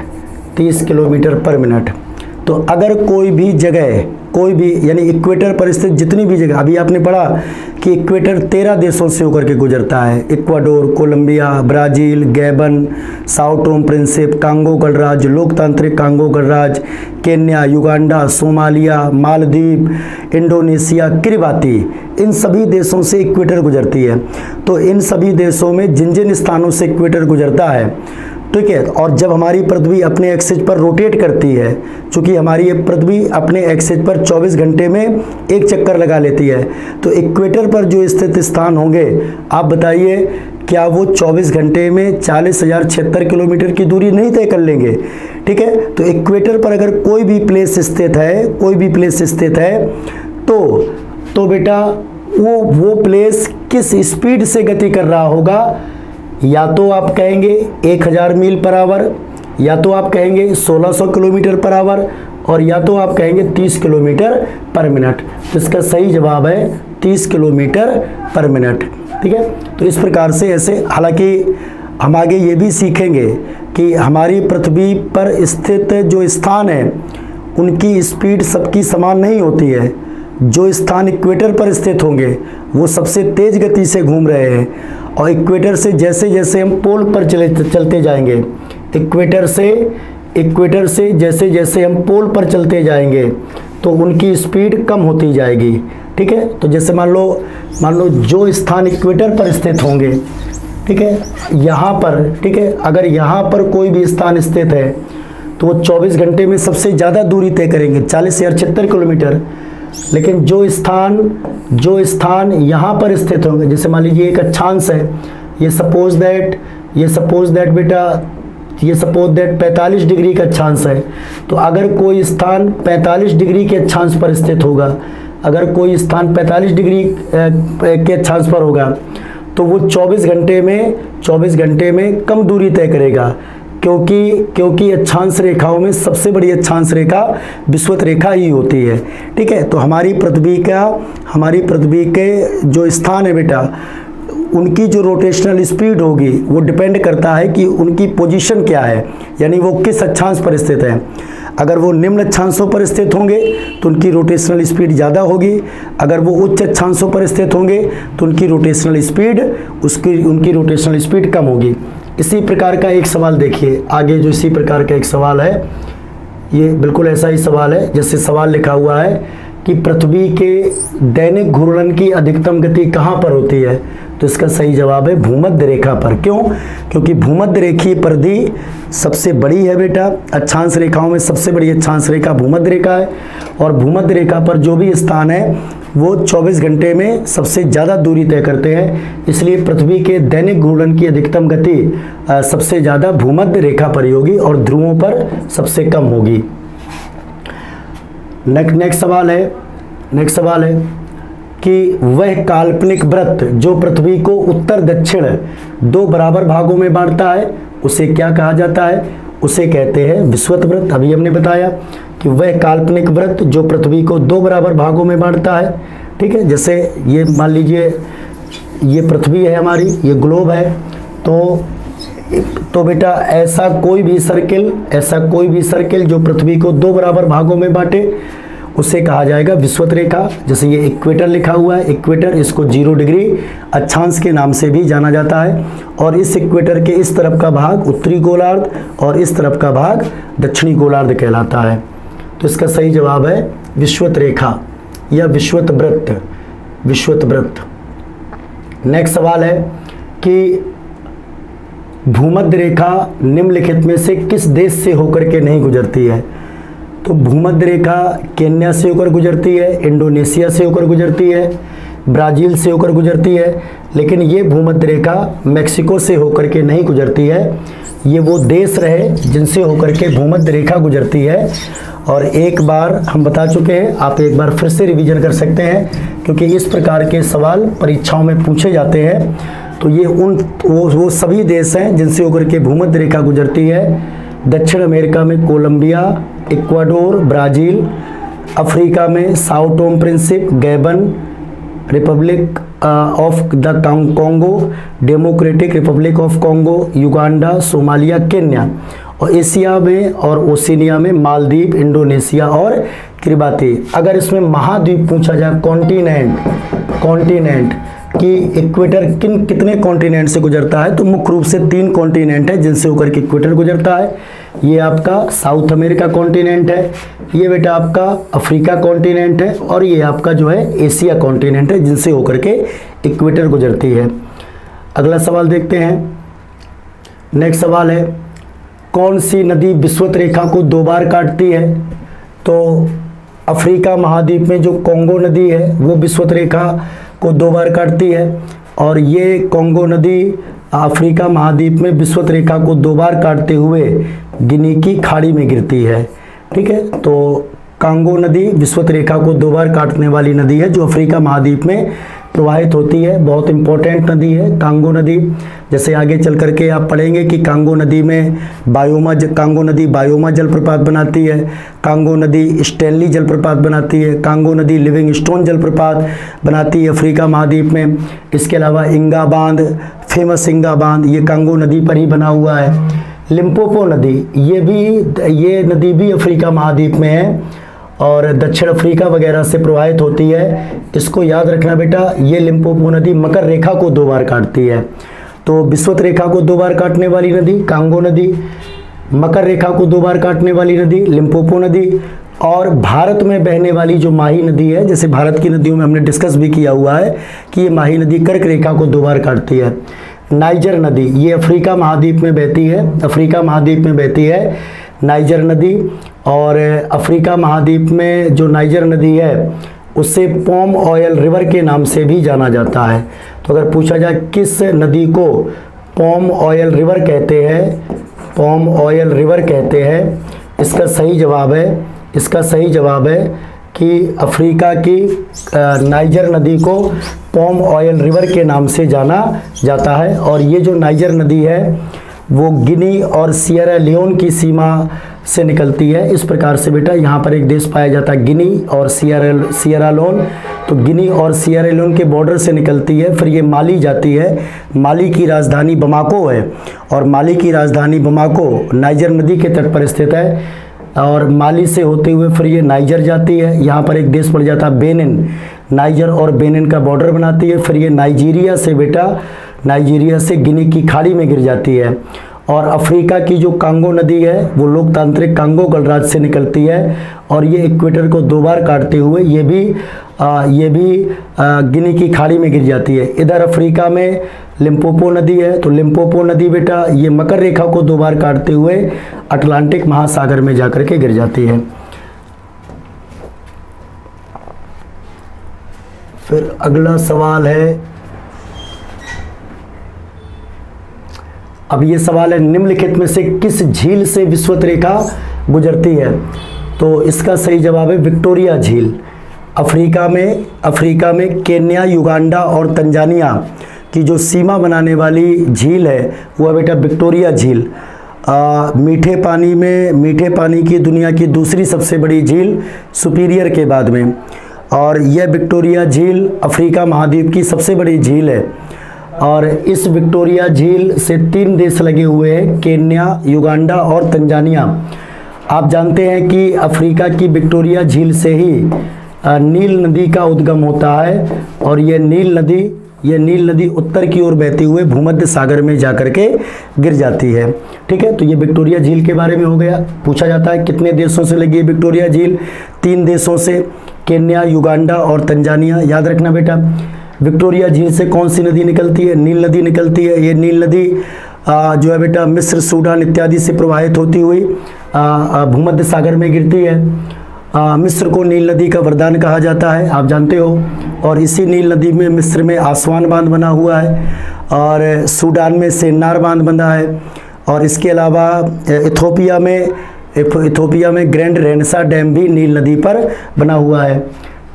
30 किलोमीटर पर मिनट। तो अगर कोई भी यानी इक्वेटर पर स्थित जितनी भी जगह, अभी आपने पढ़ा कि इक्वेटर 13 देशों से होकर के गुजरता है, Ecuador, Colombia, Brazil, Gabon, Sao Tome Principe, Congo गणराज्य, लोकतांत्रिक कांगो गणराज्य, Kenya, Uganda, Somalia, Maldives, Indonesia, Kiribati, इन सभी देशों से इक्वेटर गुजरती है। तो इन सभी देशों में जिन स्थानों से इक्वेटर गुजरता है, ठीक है, और जब हमारी पृथ्वी अपने एक्सिस पर रोटेट करती है, चूंकि हमारी पृथ्वी अपने एक्सिस पर 24 घंटे में एक चक्कर लगा लेती है, तो इक्वेटर पर जो स्थित स्थान होंगे, आप बताइए क्या वो 24 घंटे में 40,076 किलोमीटर की दूरी नहीं तय कर लेंगे। ठीक है, तो इक्वेटर पर अगर कोई भी प्लेस स्थित है तो बेटा वो प्लेस किस स्पीड से गति कर रहा होगा, या तो आप कहेंगे 1000 मील पर आवर, या तो आप कहेंगे 1600 किलोमीटर पर आवर, और या तो आप कहेंगे 30 किलोमीटर पर मिनट। तो इसका सही जवाब है 30 किलोमीटर पर मिनट। ठीक है, तो इस प्रकार से ऐसे, हालांकि हम आगे ये भी सीखेंगे कि हमारी पृथ्वी पर स्थित जो स्थान है उनकी स्पीड सबकी समान नहीं होती है। जो स्थान इक्वेटर पर स्थित होंगे वो सबसे तेज गति से घूम रहे हैं, और इक्वेटर से जैसे जैसे हम पोल पर चलते जाएंगे, इक्वेटर से जैसे जैसे हम पोल पर चलते जाएंगे तो उनकी स्पीड कम होती जाएगी। ठीक है, तो जैसे मान लो जो स्थान इक्वेटर पर स्थित होंगे, ठीक है, यहाँ पर, ठीक है, अगर यहाँ पर कोई भी स्थान स्थित है तो वो 24 घंटे में सबसे ज़्यादा दूरी तय करेंगे, 40,076 किलोमीटर। लेकिन जो स्थान यहाँ पर स्थित होंगे, जैसे मान लीजिए एक अक्षांश है, ये सपोज दैट बेटा, ये सपोज दैट 45 डिग्री का अक्षांश है, तो अगर कोई स्थान 45 डिग्री के अक्षांश पर स्थित होगा, अगर कोई स्थान 45 डिग्री के अक्षांश पर होगा तो वो 24 घंटे में कम दूरी तय करेगा, क्योंकि अक्षांश रेखाओं में सबसे बड़ी अक्षांश रेखा विषुवत रेखा ही होती है। ठीक है, तो हमारी पृथ्वी के जो स्थान है बेटा, उनकी जो रोटेशनल स्पीड होगी वो डिपेंड करता है कि उनकी पोजीशन क्या है, यानी वो किस अक्षांश पर स्थित है। अगर वो निम्न अक्षांशों पर स्थित होंगे तो उनकी रोटेशनल स्पीड ज़्यादा होगी, अगर वो उच्च अक्षांशों पर स्थित होंगे तो उनकी रोटेशनल स्पीड कम होगी। इसी प्रकार का एक सवाल देखिए आगे, जो इसी प्रकार का एक सवाल है, ये बिल्कुल ऐसा ही सवाल है। जैसे सवाल लिखा हुआ है कि पृथ्वी के दैनिक घूर्णन की अधिकतम गति कहाँ पर होती है, तो इसका सही जवाब है भूमध्य रेखा पर। क्यों? क्योंकि भूमध्य रेखीय परिधि सबसे बड़ी है बेटा, अक्षांश रेखाओं में सबसे बड़ी अक्षांश रेखा भूमध्य रेखा है, और भूमध्य रेखा पर जो भी स्थान है वो 24 घंटे में सबसे ज़्यादा दूरी तय करते हैं। इसलिए पृथ्वी के दैनिक घूर्णन की अधिकतम गति सबसे ज़्यादा भूमध्य रेखा पर ही होगी और ध्रुवों पर सबसे कम होगी। नेक्स्ट सवाल है कि वह काल्पनिक वृत्त जो पृथ्वी को उत्तर दक्षिण 2 बराबर भागों में बांटता है उसे क्या कहा जाता है? उसे कहते हैं विषुवत वृत्त। अभी हमने बताया कि वह काल्पनिक वृत्त जो पृथ्वी को 2 बराबर भागों में बांटता है। ठीक है, जैसे ये मान लीजिए ये पृथ्वी है हमारी, ये ग्लोब है, तो बेटा ऐसा कोई भी सर्किल जो पृथ्वी को 2 बराबर भागों में बांटे उसे कहा जाएगा विषुवत रेखा। जैसे ये इक्वेटर लिखा हुआ है, इक्वेटर, इसको 0 डिग्री अक्षांश के नाम से भी जाना जाता है, और इस इक्वेटर के इस तरफ का भाग उत्तरी गोलार्ध और इस तरफ का भाग दक्षिणी गोलार्ध कहलाता है। तो इसका सही जवाब है विषुवत रेखा या विषुवत वृत्त। नेक्स्ट सवाल है कि भूमध्य रेखा निम्नलिखित में से किस देश से होकर के नहीं गुजरती है? तो भूमध्य रेखा केन्या से होकर गुजरती है, इंडोनेशिया से होकर गुजरती है, ब्राज़ील से होकर गुजरती है, लेकिन ये भूमध्य रेखा मेक्सिको से होकर के नहीं गुजरती है। ये वो देश रहे जिनसे होकर के भूमध्य रेखा गुजरती है, और एक बार हम बता चुके हैं, आप एक बार फिर से रिवीजन कर सकते हैं, क्योंकि इस प्रकार के सवाल परीक्षाओं में पूछे जाते हैं। तो ये वो सभी देश हैं जिनसे होकर के भूमध्य रेखा गुजरती है। दक्षिण अमेरिका में कोलंबिया, इक्वाडोर, ब्राज़ील, अफ्रीका में Sao Tome Principe, Gabon, Republic of the Congo, Democratic Republic of Congo, Uganda, Somalia, Kenya, और एशिया में और ओशिनिया में मालदीव, इंडोनेशिया और किरिबाती। अगर इसमें महाद्वीप पूछा जाए, कॉन्टिनेंट कि इक्वेटर कितने कॉन्टिनेंट से गुजरता है, तो मुख्य रूप से 3 कॉन्टिनेंट है जिनसे होकर के इक्वेटर गुजरता है। ये आपका साउथ अमेरिका कॉन्टिनेंट है, ये बेटा आपका अफ्रीका कॉन्टिनेंट है, और ये आपका जो है एशिया कॉन्टिनेंट है जिनसे होकर के इक्वेटर गुजरती है। अगला सवाल देखते हैं। नेक्स्ट सवाल है कौन सी नदी विषुवत रेखा को 2 बार काटती है? तो अफ्रीका महाद्वीप में जो कॉन्गो नदी है वो विषुवत रेखा को 2 बार काटती है, और ये कॉन्गो नदी अफ्रीका महाद्वीप में विषुवत रेखा को 2 बार काटते हुए गिनी की खाड़ी में गिरती है। ठीक है, तो कांगो नदी विषुवत रेखा को 2 बार काटने वाली नदी है जो अफ्रीका महाद्वीप में प्रवाहित होती है। बहुत इंपॉर्टेंट नदी है कांगो नदी। जैसे आगे चल करके आप पढ़ेंगे कि कांगो नदी बायोमा जलप्रपात बनाती है, कांगो नदी स्टैनली जलप्रपात बनाती है, कांगो नदी लिविंगस्टोन जलप्रपात बनाती है अफ्रीका महाद्वीप में। इसके अलावा इंगा बांध, फेमस इंगा बांध, ये कांगो नदी पर ही बना हुआ है। लिम्पोपो नदी, ये नदी भी अफ्रीका महाद्वीप में है और दक्षिण अफ्रीका वगैरह से प्रवाहित होती है। इसको याद रखना बेटा, ये लिम्पोपो नदी मकर रेखा को 2 बार काटती है। तो विषुवत रेखा को 2 बार काटने वाली नदी कांगो नदी, मकर रेखा को 2 बार काटने वाली नदी लिम्पोपो नदी, और भारत में बहने वाली जो माही नदी है, जैसे भारत की नदियों में हमने डिस्कस भी किया हुआ है कि ये माही नदी कर्क रेखा को 2 बार काटती है। नाइजर नदी, ये अफ्रीका महाद्वीप में बहती है, नाइजर नदी, और अफ्रीका महाद्वीप में जो नाइजर नदी है उससे पॉम ऑयल रिवर के नाम से भी जाना जाता है। तो अगर पूछा जाए किस नदी को पॉम ऑयल रिवर कहते हैं, इसका सही जवाब है कि अफ्रीका की नाइजर नदी को पॉम ऑयल रिवर के नाम से जाना जाता है। और ये जो नाइजर नदी है वो गिनी और सियरा लियोन की सीमा से निकलती है। इस प्रकार से बेटा यहाँ पर एक देश पाया जाता है गिनी और सियरा लियोन, तो गिनी और सियरा लियोन के बॉर्डर से निकलती है। फिर ये माली जाती है, माली की राजधानी बमाको है, और माली की राजधानी बमाको नाइजर नदी के तट पर स्थित है, और माली से होते हुए फिर ये नाइजर जाती है। यहाँ पर एक देश पड़ जाता है बेनिन, नाइजर और बेनिन का बॉर्डर बनाती है। फिर ये नाइजीरिया से बेटा, नाइजीरिया से गिनी की खाड़ी में गिर जाती है। और अफ्रीका की जो कांगो नदी है वो लोकतांत्रिक कांगो गणराज्य से निकलती है, और ये इक्वेटर को 2 बार काटते हुए ये भी गिनी की खाड़ी में गिर जाती है। इधर अफ्रीका में लिम्पोपो नदी है, तो लिम्पोपो नदी बेटा ये मकर रेखा को 2 बार काटते हुए अटलांटिक महासागर में जाकर के गिर जाती है। फिर अगला सवाल है, अब ये सवाल है निम्नलिखित में से किस झील से विषुवत रेखा गुजरती है? तो इसका सही जवाब है विक्टोरिया झील। अफ्रीका में केन्या, युगांडा और तंजानिया की जो सीमा बनाने वाली झील है वो है बेटा विक्टोरिया झील। मीठे पानी की दुनिया की दूसरी सबसे बड़ी झील सुपीरियर के बाद में, और यह विक्टोरिया झील अफ्रीका महाद्वीप की सबसे बड़ी झील है। और इस विक्टोरिया झील से 3 देश लगे हुए हैं, केन्या, युगांडा और तंजानिया। आप जानते हैं कि अफ्रीका की विक्टोरिया झील से ही नील नदी का उद्गम होता है, और ये नील नदी उत्तर की ओर बहते हुए भूमध्य सागर में जाकर के गिर जाती है। ठीक है, तो ये विक्टोरिया झील के बारे में हो गया। पूछा जाता है कितने देशों से लगी है विक्टोरिया झील? 3 देशों से, केन्या, युगांडा और तंजानिया। याद रखना बेटा, विक्टोरिया झील से कौन सी नदी निकलती है? नील नदी निकलती है। ये नील नदी जो है बेटा मिस्र, सूडान इत्यादि से प्रवाहित होती हुई भूमध्य सागर में गिरती है। मिस्र को नील नदी का वरदान कहा जाता है, आप जानते हो। और इसी नील नदी में मिस्र में आसवान बांध बना हुआ है, और सूडान में सेन्नार बांध बंधा है, और इसके अलावा इथोपिया में ग्रैंड रेनेसा डैम भी नील नदी पर बना हुआ है।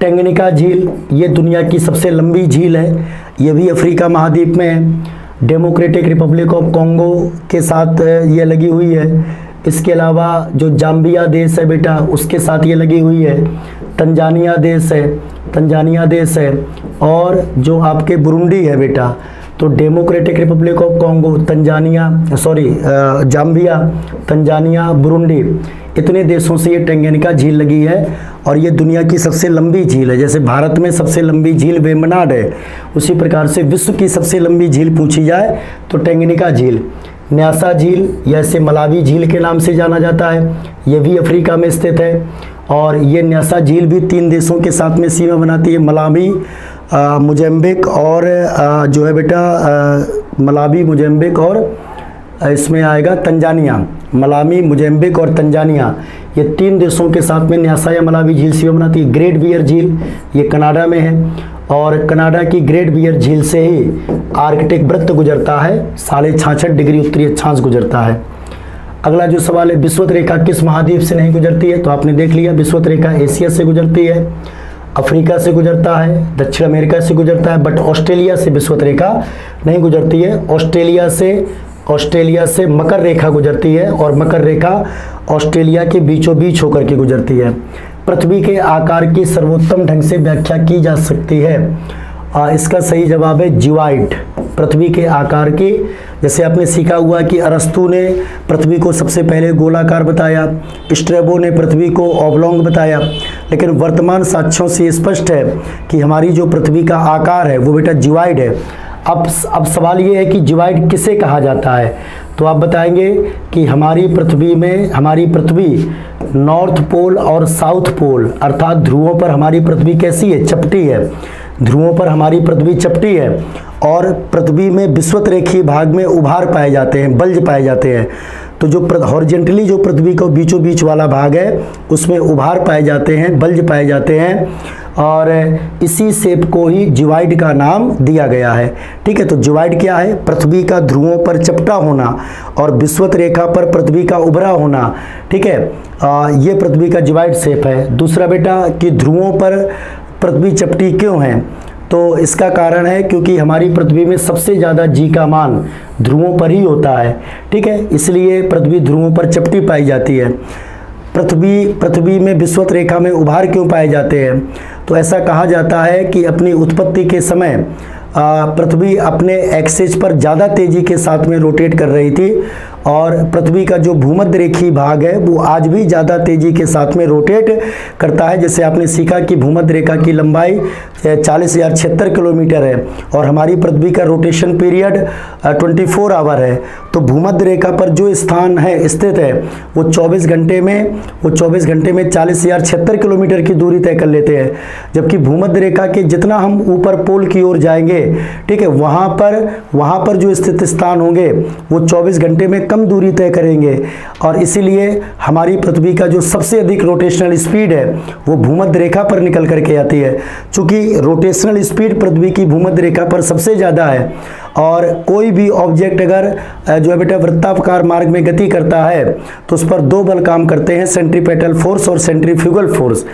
टेंगनिका झील ये दुनिया की सबसे लंबी झील है, ये भी अफ्रीका महाद्वीप में है। डेमोक्रेटिक रिपब्लिक ऑफ कॉन्गो के साथ ये लगी हुई है। इसके अलावा जो जाम्बिया देश है बेटा उसके साथ ये लगी हुई है। तंजानिया देश है, और जो आपके बुरुंडी है बेटा, तो democratic Republic of Congo, Zambia, Tanzania, Burundi, इतने देशों से ये टेंगनिका झील लगी है, और ये दुनिया की सबसे लंबी झील है। जैसे भारत में सबसे लंबी झील वेम्बनाड है, उसी प्रकार से विश्व की सबसे लंबी झील पूछी जाए तो टेंगनिका झील। न्यासा झील या इसे मलावी झील के नाम से जाना जाता है, ये भी अफ्रीका में स्थित है, और ये न्यासा झील भी 3 देशों के साथ में सीमा बनाती है, मलावी, मोजाम्बिक और जो है बेटा मलावी, मोजाम्बिक और इसमें आएगा तंजानिया। मलावी, मोजाम्बिक और तंजानिया, ये 3 देशों के साथ में न्यासा या मलावी झील सीमा बनाती है। ग्रेट बियर झील ये कनाडा में है, और कनाडा की ग्रेट बियर झील से ही आर्कटिक वृत्त गुजरता है, 66.5 डिग्री उत्तरी अक्षांश गुजरता है। अगला जो सवाल है, विषुवत रेखा किस महाद्वीप से नहीं गुजरती है? तो आपने देख लिया, विषुवत रेखा एशिया से गुजरती है, अफ्रीका से गुजरता है, दक्षिण अमेरिका से गुजरता है, बट ऑस्ट्रेलिया से विषुवत रेखा नहीं गुजरती है। ऑस्ट्रेलिया से मकर रेखा गुजरती है, और मकर रेखा ऑस्ट्रेलिया के बीचों बीच होकर के गुजरती है। पृथ्वी के आकार की सर्वोत्तम ढंग से व्याख्या की जा सकती है? इसका सही जवाब है जिवाइड। पृथ्वी के आकार की, जैसे आपने सीखा हुआ कि अरस्तु ने पृथ्वी को सबसे पहले गोलाकार बताया, स्ट्रैबो ने पृथ्वी को ऑब्लोंग बताया, लेकिन वर्तमान साक्ष्यों से स्पष्ट है कि हमारी जो पृथ्वी का आकार है वो बेटा जिवाइड है। अब सवाल ये है कि जिवाइड किसे कहा जाता है? तो आप बताएंगे कि हमारी पृथ्वी नॉर्थ पोल और साउथ पोल अर्थात ध्रुवों पर हमारी पृथ्वी कैसी है? चपटी है। ध्रुवों पर हमारी पृथ्वी चपटी है, और पृथ्वी में विषुवत रेखीय भाग में उभार पाए जाते हैं, बल्ज पाए जाते हैं। तो जो हॉरिजेंटली जो पृथ्वी का बीचों बीच वाला भाग है उसमें उभार पाए जाते हैं, बल्ज पाए जाते हैं, और इसी शेप को ही जिवाइड का नाम दिया गया है। ठीक है, तो जिवाइड क्या है? पृथ्वी का ध्रुवों पर चपटा होना और विषुवत रेखा पर पृथ्वी का उभरा होना। ठीक है, ये पृथ्वी का जिवाइड शेप है। दूसरा बेटा कि ध्रुवों पर पृथ्वी चपटी क्यों है? तो इसका कारण है क्योंकि हमारी पृथ्वी में सबसे ज़्यादा जी का मान ध्रुवों पर ही होता है, ठीक है, इसलिए पृथ्वी ध्रुवों पर चपटी पाई जाती है। पृथ्वी में विषुवत रेखा में उभार क्यों पाए जाते हैं? तो ऐसा कहा जाता है कि अपनी उत्पत्ति के समय पृथ्वी अपने एक्सिस पर ज़्यादा तेज़ी के साथ में रोटेट कर रही थी और पृथ्वी का जो भूमध्य रेखीय भाग है वो आज भी ज़्यादा तेज़ी के साथ में रोटेट करता है। जैसे आपने सीखा कि भूमध्य रेखा की लंबाई 40,076 किलोमीटर है और हमारी पृथ्वी का रोटेशन पीरियड 24 आवर है। तो भूमध्य रेखा पर जो स्थान है स्थित है वो 24 घंटे में 40,076 किलोमीटर की दूरी तय कर लेते हैं, जबकि भूमध्य रेखा के जितना हम ऊपर पोल की ओर जाएंगे, ठीक है, वहाँ पर जो स्थित स्थान होंगे वो 24 घंटे में कम दूरी तय करेंगे और इसीलिए हमारी पृथ्वी का जो सबसे अधिक रोटेशनल स्पीड है वो भूमध्य रेखा पर निकल करके आती है। चूँकि रोटेशनल स्पीड पृथ्वी की भूमध्य रेखा पर सबसे ज़्यादा है और कोई भी ऑब्जेक्ट अगर जो है बेटा वृत्ताकार मार्ग में गति करता है तो उस पर दो बल काम करते हैं, सेंट्रीपेटल फोर्स और सेंट्रीफ्यूगल फोर्स,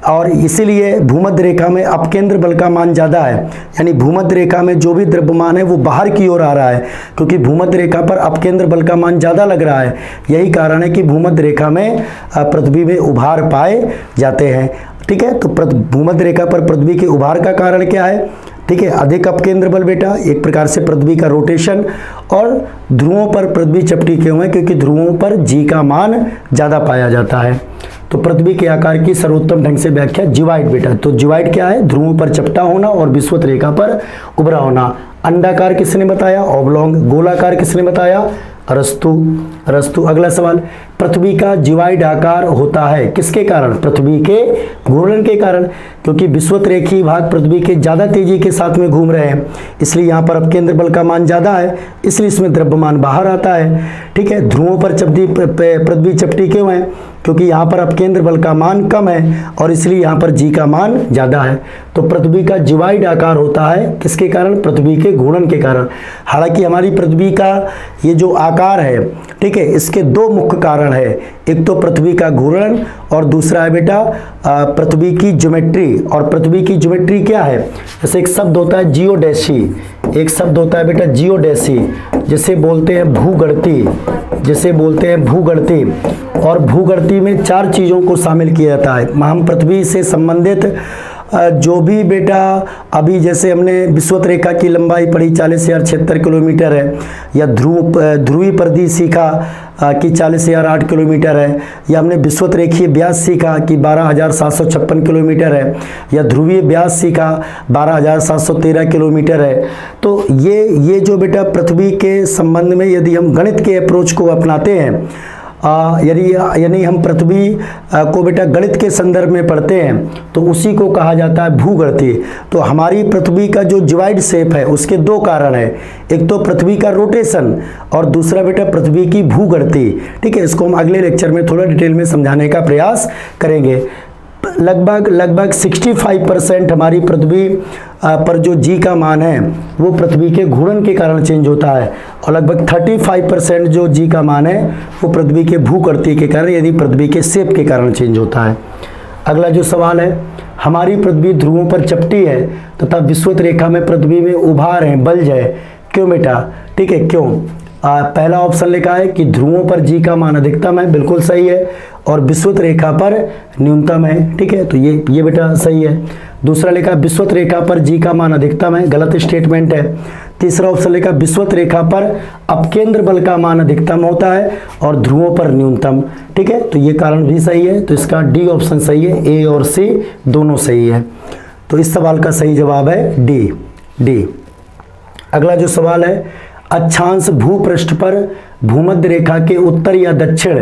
और इसीलिए भूमध्य रेखा में अपकेंद्र बल का मान ज़्यादा है, यानी भूमध्य रेखा में जो भी द्रव्यमान है वो बाहर की ओर आ रहा है क्योंकि भूमध्य रेखा पर अपकेंद्र बल का मान ज़्यादा लग रहा है। यही कारण है कि भूमध्य रेखा में पृथ्वी में उभार पाए जाते हैं, ठीक है। तो भूमध्य रेखा पर पृथ्वी के उभार का कारण क्या है? ठीक है, अधिक अपकेंद्र बल बेटा, एक प्रकार से पृथ्वी का रोटेशन, और ध्रुवों पर पृथ्वी चपटी क्यों है? क्योंकि ध्रुवों पर जी का मान ज़्यादा पाया जाता है। तो पृथ्वी के आकार की सर्वोत्तम ढंग से व्याख्या जिवाइड बेटा। तो जिवाइड क्या है? ध्रुवों पर चपटा होना और विषुवत रेखा पर उभरा होना। अंडाकार किसने बताया? ऑब्लॉन्ग। गोलाकार किसने बताया? अरस्तु। अगला सवाल, पृथ्वी का जिवाइड आकार होता है किसके कारण? पृथ्वी के घूर्णन के कारण, क्योंकि विषुवत रेखीय भाग पृथ्वी के ज़्यादा तेजी के साथ में घूम रहे हैं, इसलिए यहाँ पर अपकेंद्र बल का मान ज़्यादा है, इसलिए इसमें द्रव्यमान बाहर आता है, ठीक है। ध्रुवों पर पृथ्वी चपटी क्यों है? क्योंकि यहाँ पर अपकेंद्र बल का मान कम है और इसलिए यहाँ पर जी का मान ज़्यादा है। तो पृथ्वी का जिवाइड आकार होता है किसके कारण? पृथ्वी के घूर्णन के कारण। हालांकि हमारी पृथ्वी का ये जो आकार है, ठीक है, इसके दो मुख्य कारण है, एक तो पृथ्वी का घूर्णन और दूसरा है बेटा पृथ्वी की ज्योमेट्री। और पृथ्वी की ज्योमेट्री क्या है? जैसे एक शब्द होता है जियोडेसी, एक शब्द होता है बेटा जियोडेसी, जिसे बोलते हैं भूगढ़ती, और भूगढ़ती में चार चीज़ों को शामिल किया जाता है। हम पृथ्वी से संबंधित जो भी बेटा अभी जैसे हमने विषुवत रेखा की लंबाई पढ़ी 40,076 किलोमीटर है, या ध्रुवीय परिधि सीखा कि 40,008 किलोमीटर है, या हमने विषुवत रेखीय व्यास सीखा कि 12,756 किलोमीटर है, या ध्रुवीय व्यास सीखा 12,713 किलोमीटर है। तो ये जो बेटा पृथ्वी के संबंध में यदि हम गणित के अप्रोच को अपनाते हैं, यानी हम पृथ्वी को बेटा गणित के संदर्भ में पढ़ते हैं, तो उसी को कहा जाता है भूगढ़ती। तो हमारी पृथ्वी का जो जिवाइड शेप है उसके दो कारण है, एक तो पृथ्वी का रोटेशन और दूसरा बेटा पृथ्वी की भूगढ़ती, ठीक है। इसको हम अगले लेक्चर में थोड़ा डिटेल में समझाने का प्रयास करेंगे। लगभग 65% हमारी पृथ्वी पर जो जी का मान है वो पृथ्वी के घूर्णन के कारण चेंज होता है, और लगभग 35% जो जी का मान है वो पृथ्वी के भूगढ़ती के कारण, यदि पृथ्वी के शेप के कारण चेंज होता है। अगला जो सवाल है, हमारी पृथ्वी ध्रुवों पर चपटी है तथा विषुवत रेखा में पृथ्वी में उभार है, बल्ज है, क्यों बेटा? ठीक है, क्यों? पहला ऑप्शन लिखा है कि ध्रुवों पर जी का मान अधिकतम है, बिल्कुल सही है, और विषुवत रेखा पर न्यूनतम है, ठीक है, तो ये बेटा सही है। दूसरा लिखा विषुवत रेखा पर जी का मान अधिकतम है, गलत स्टेटमेंट है। तीसरा ऑप्शन लिखा विषुवत रेखा पर अपकेंद्र बल का मान अधिकतम होता है और ध्रुवों पर न्यूनतम, ठीक है, तो ये कारण भी सही है। तो इसका डी ऑप्शन सही है, ए और सी दोनों सही है। तो इस सवाल का सही जवाब है डी। अगला जो सवाल है, अक्षांश भूपृष्ठ पर भूमध्य रेखा के उत्तर या दक्षिण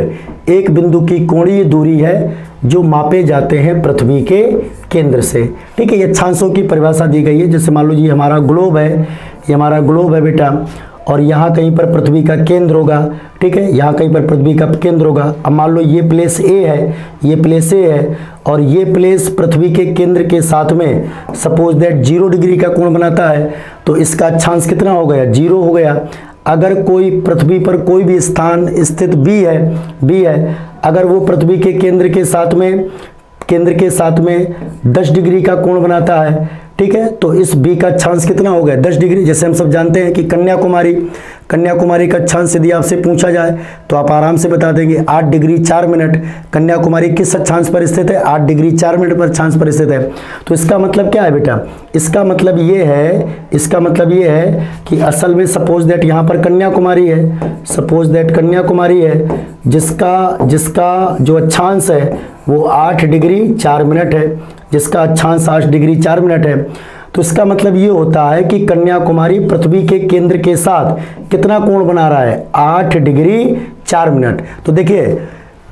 एक बिंदु की कोणीय दूरी है जो मापे जाते हैं पृथ्वी के केंद्र से, ठीक है। ये अक्षांशों की परिभाषा दी गई है। जैसे मान लो ये हमारा ग्लोब है, ये हमारा ग्लोब है बेटा, और यहाँ कहीं पर पृथ्वी का केंद्र होगा, ठीक है, यहाँ कहीं पर पृथ्वी का केंद्र होगा। अब मान लो ये प्लेस ए है, ये प्लेस ए है, और ये प्लेस पृथ्वी के केंद्र के साथ में सपोज दैट 0 डिग्री का कोण बनाता है, तो इसका अक्षांश कितना हो गया? 0 हो गया। अगर कोई पृथ्वी पर कोई भी स्थान स्थित बी है, अगर वो पृथ्वी के केंद्र के साथ में 10 डिग्री का कोण बनाता है, ठीक है। तो इस बी का अक्षांश कितना हो गया 10 डिग्री। जैसे हम सब जानते हैं कि कन्याकुमारी का अक्षांश यदि आपसे पूछा जाए तो आप आराम से बता देंगे 8 डिग्री 4 मिनट। कन्याकुमारी किस अक्षांश पर स्थित है 8 डिग्री 4 मिनट पर अक्षांश पर स्थित है। तो इसका मतलब क्या है बेटा, इसका मतलब ये है कि असल में सपोज दैट यहाँ पर कन्याकुमारी है, जिसका जो अक्षांश है वो 8 डिग्री 4 मिनट है, जिसका अक्षांश 8 डिग्री 4 मिनट है। तो इसका मतलब ये होता है कि कन्याकुमारी पृथ्वी के केंद्र के साथ कितना कोण बना रहा है 8 डिग्री 4 मिनट। तो देखिए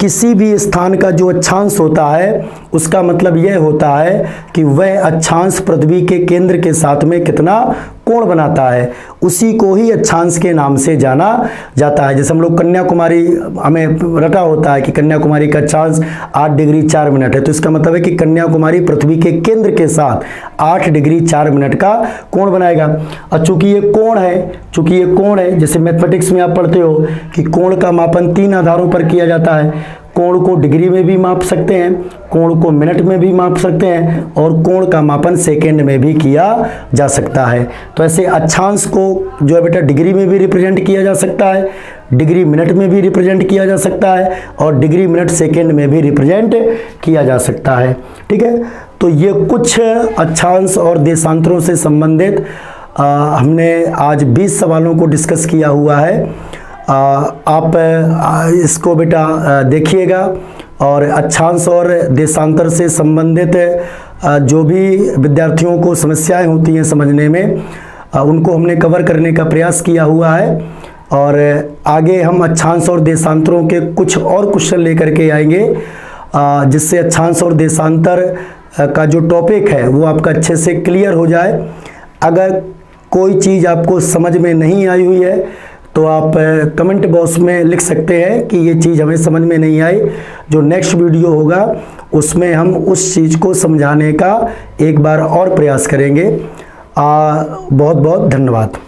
किसी भी स्थान का जो अक्षांश होता है उसका मतलब यह होता है कि वह अक्षांश पृथ्वी के केंद्र के साथ में कितना कोण बनाता है, उसी को ही अक्षांश के नाम से जाना जाता है। जैसे हम लोग कन्याकुमारी हमें रटा होता है कि कन्याकुमारी का अक्षांश 8 डिग्री 4 मिनट है, तो इसका मतलब है कि कन्याकुमारी पृथ्वी के केंद्र के साथ 8 डिग्री 4 मिनट का कोण बनाएगा। और चूंकि ये कोण है, जैसे मैथमेटिक्स में आप पढ़ते हो कि कोण का मापन 3 आधारों पर किया जाता है। कोण को डिग्री में भी माप सकते हैं, कोण को मिनट में भी माप सकते हैं, और कोण का मापन सेकंड में भी किया जा सकता है। तो ऐसे अक्षांश को जो है बेटा डिग्री में भी रिप्रेजेंट किया जा सकता है, डिग्री मिनट में भी रिप्रेजेंट किया जा सकता है, और डिग्री मिनट सेकंड में भी रिप्रेजेंट किया जा सकता है। ठीक है, तो ये कुछ अक्षांश और देशांतरों से संबंधित हमने आज 20 सवालों को डिस्कस किया हुआ है। आप इसको बेटा देखिएगा, और अक्षांश और देशांतर से संबंधित जो भी विद्यार्थियों को समस्याएं होती हैं समझने में, उनको हमने कवर करने का प्रयास किया हुआ है। और आगे हम अक्षांश और देशांतरों के कुछ और क्वेश्चन लेकर के आएंगे, जिससे अक्षांश और देशांतर का जो टॉपिक है वो आपका अच्छे से क्लियर हो जाए। अगर कोई चीज़ आपको समझ में नहीं आई हुई है तो आप कमेंट बॉक्स में लिख सकते हैं कि ये चीज़ हमें समझ में नहीं आई। जो नेक्स्ट वीडियो होगा उसमें हम उस चीज़ को समझाने का एक बार और प्रयास करेंगे। बहुत बहुत धन्यवाद।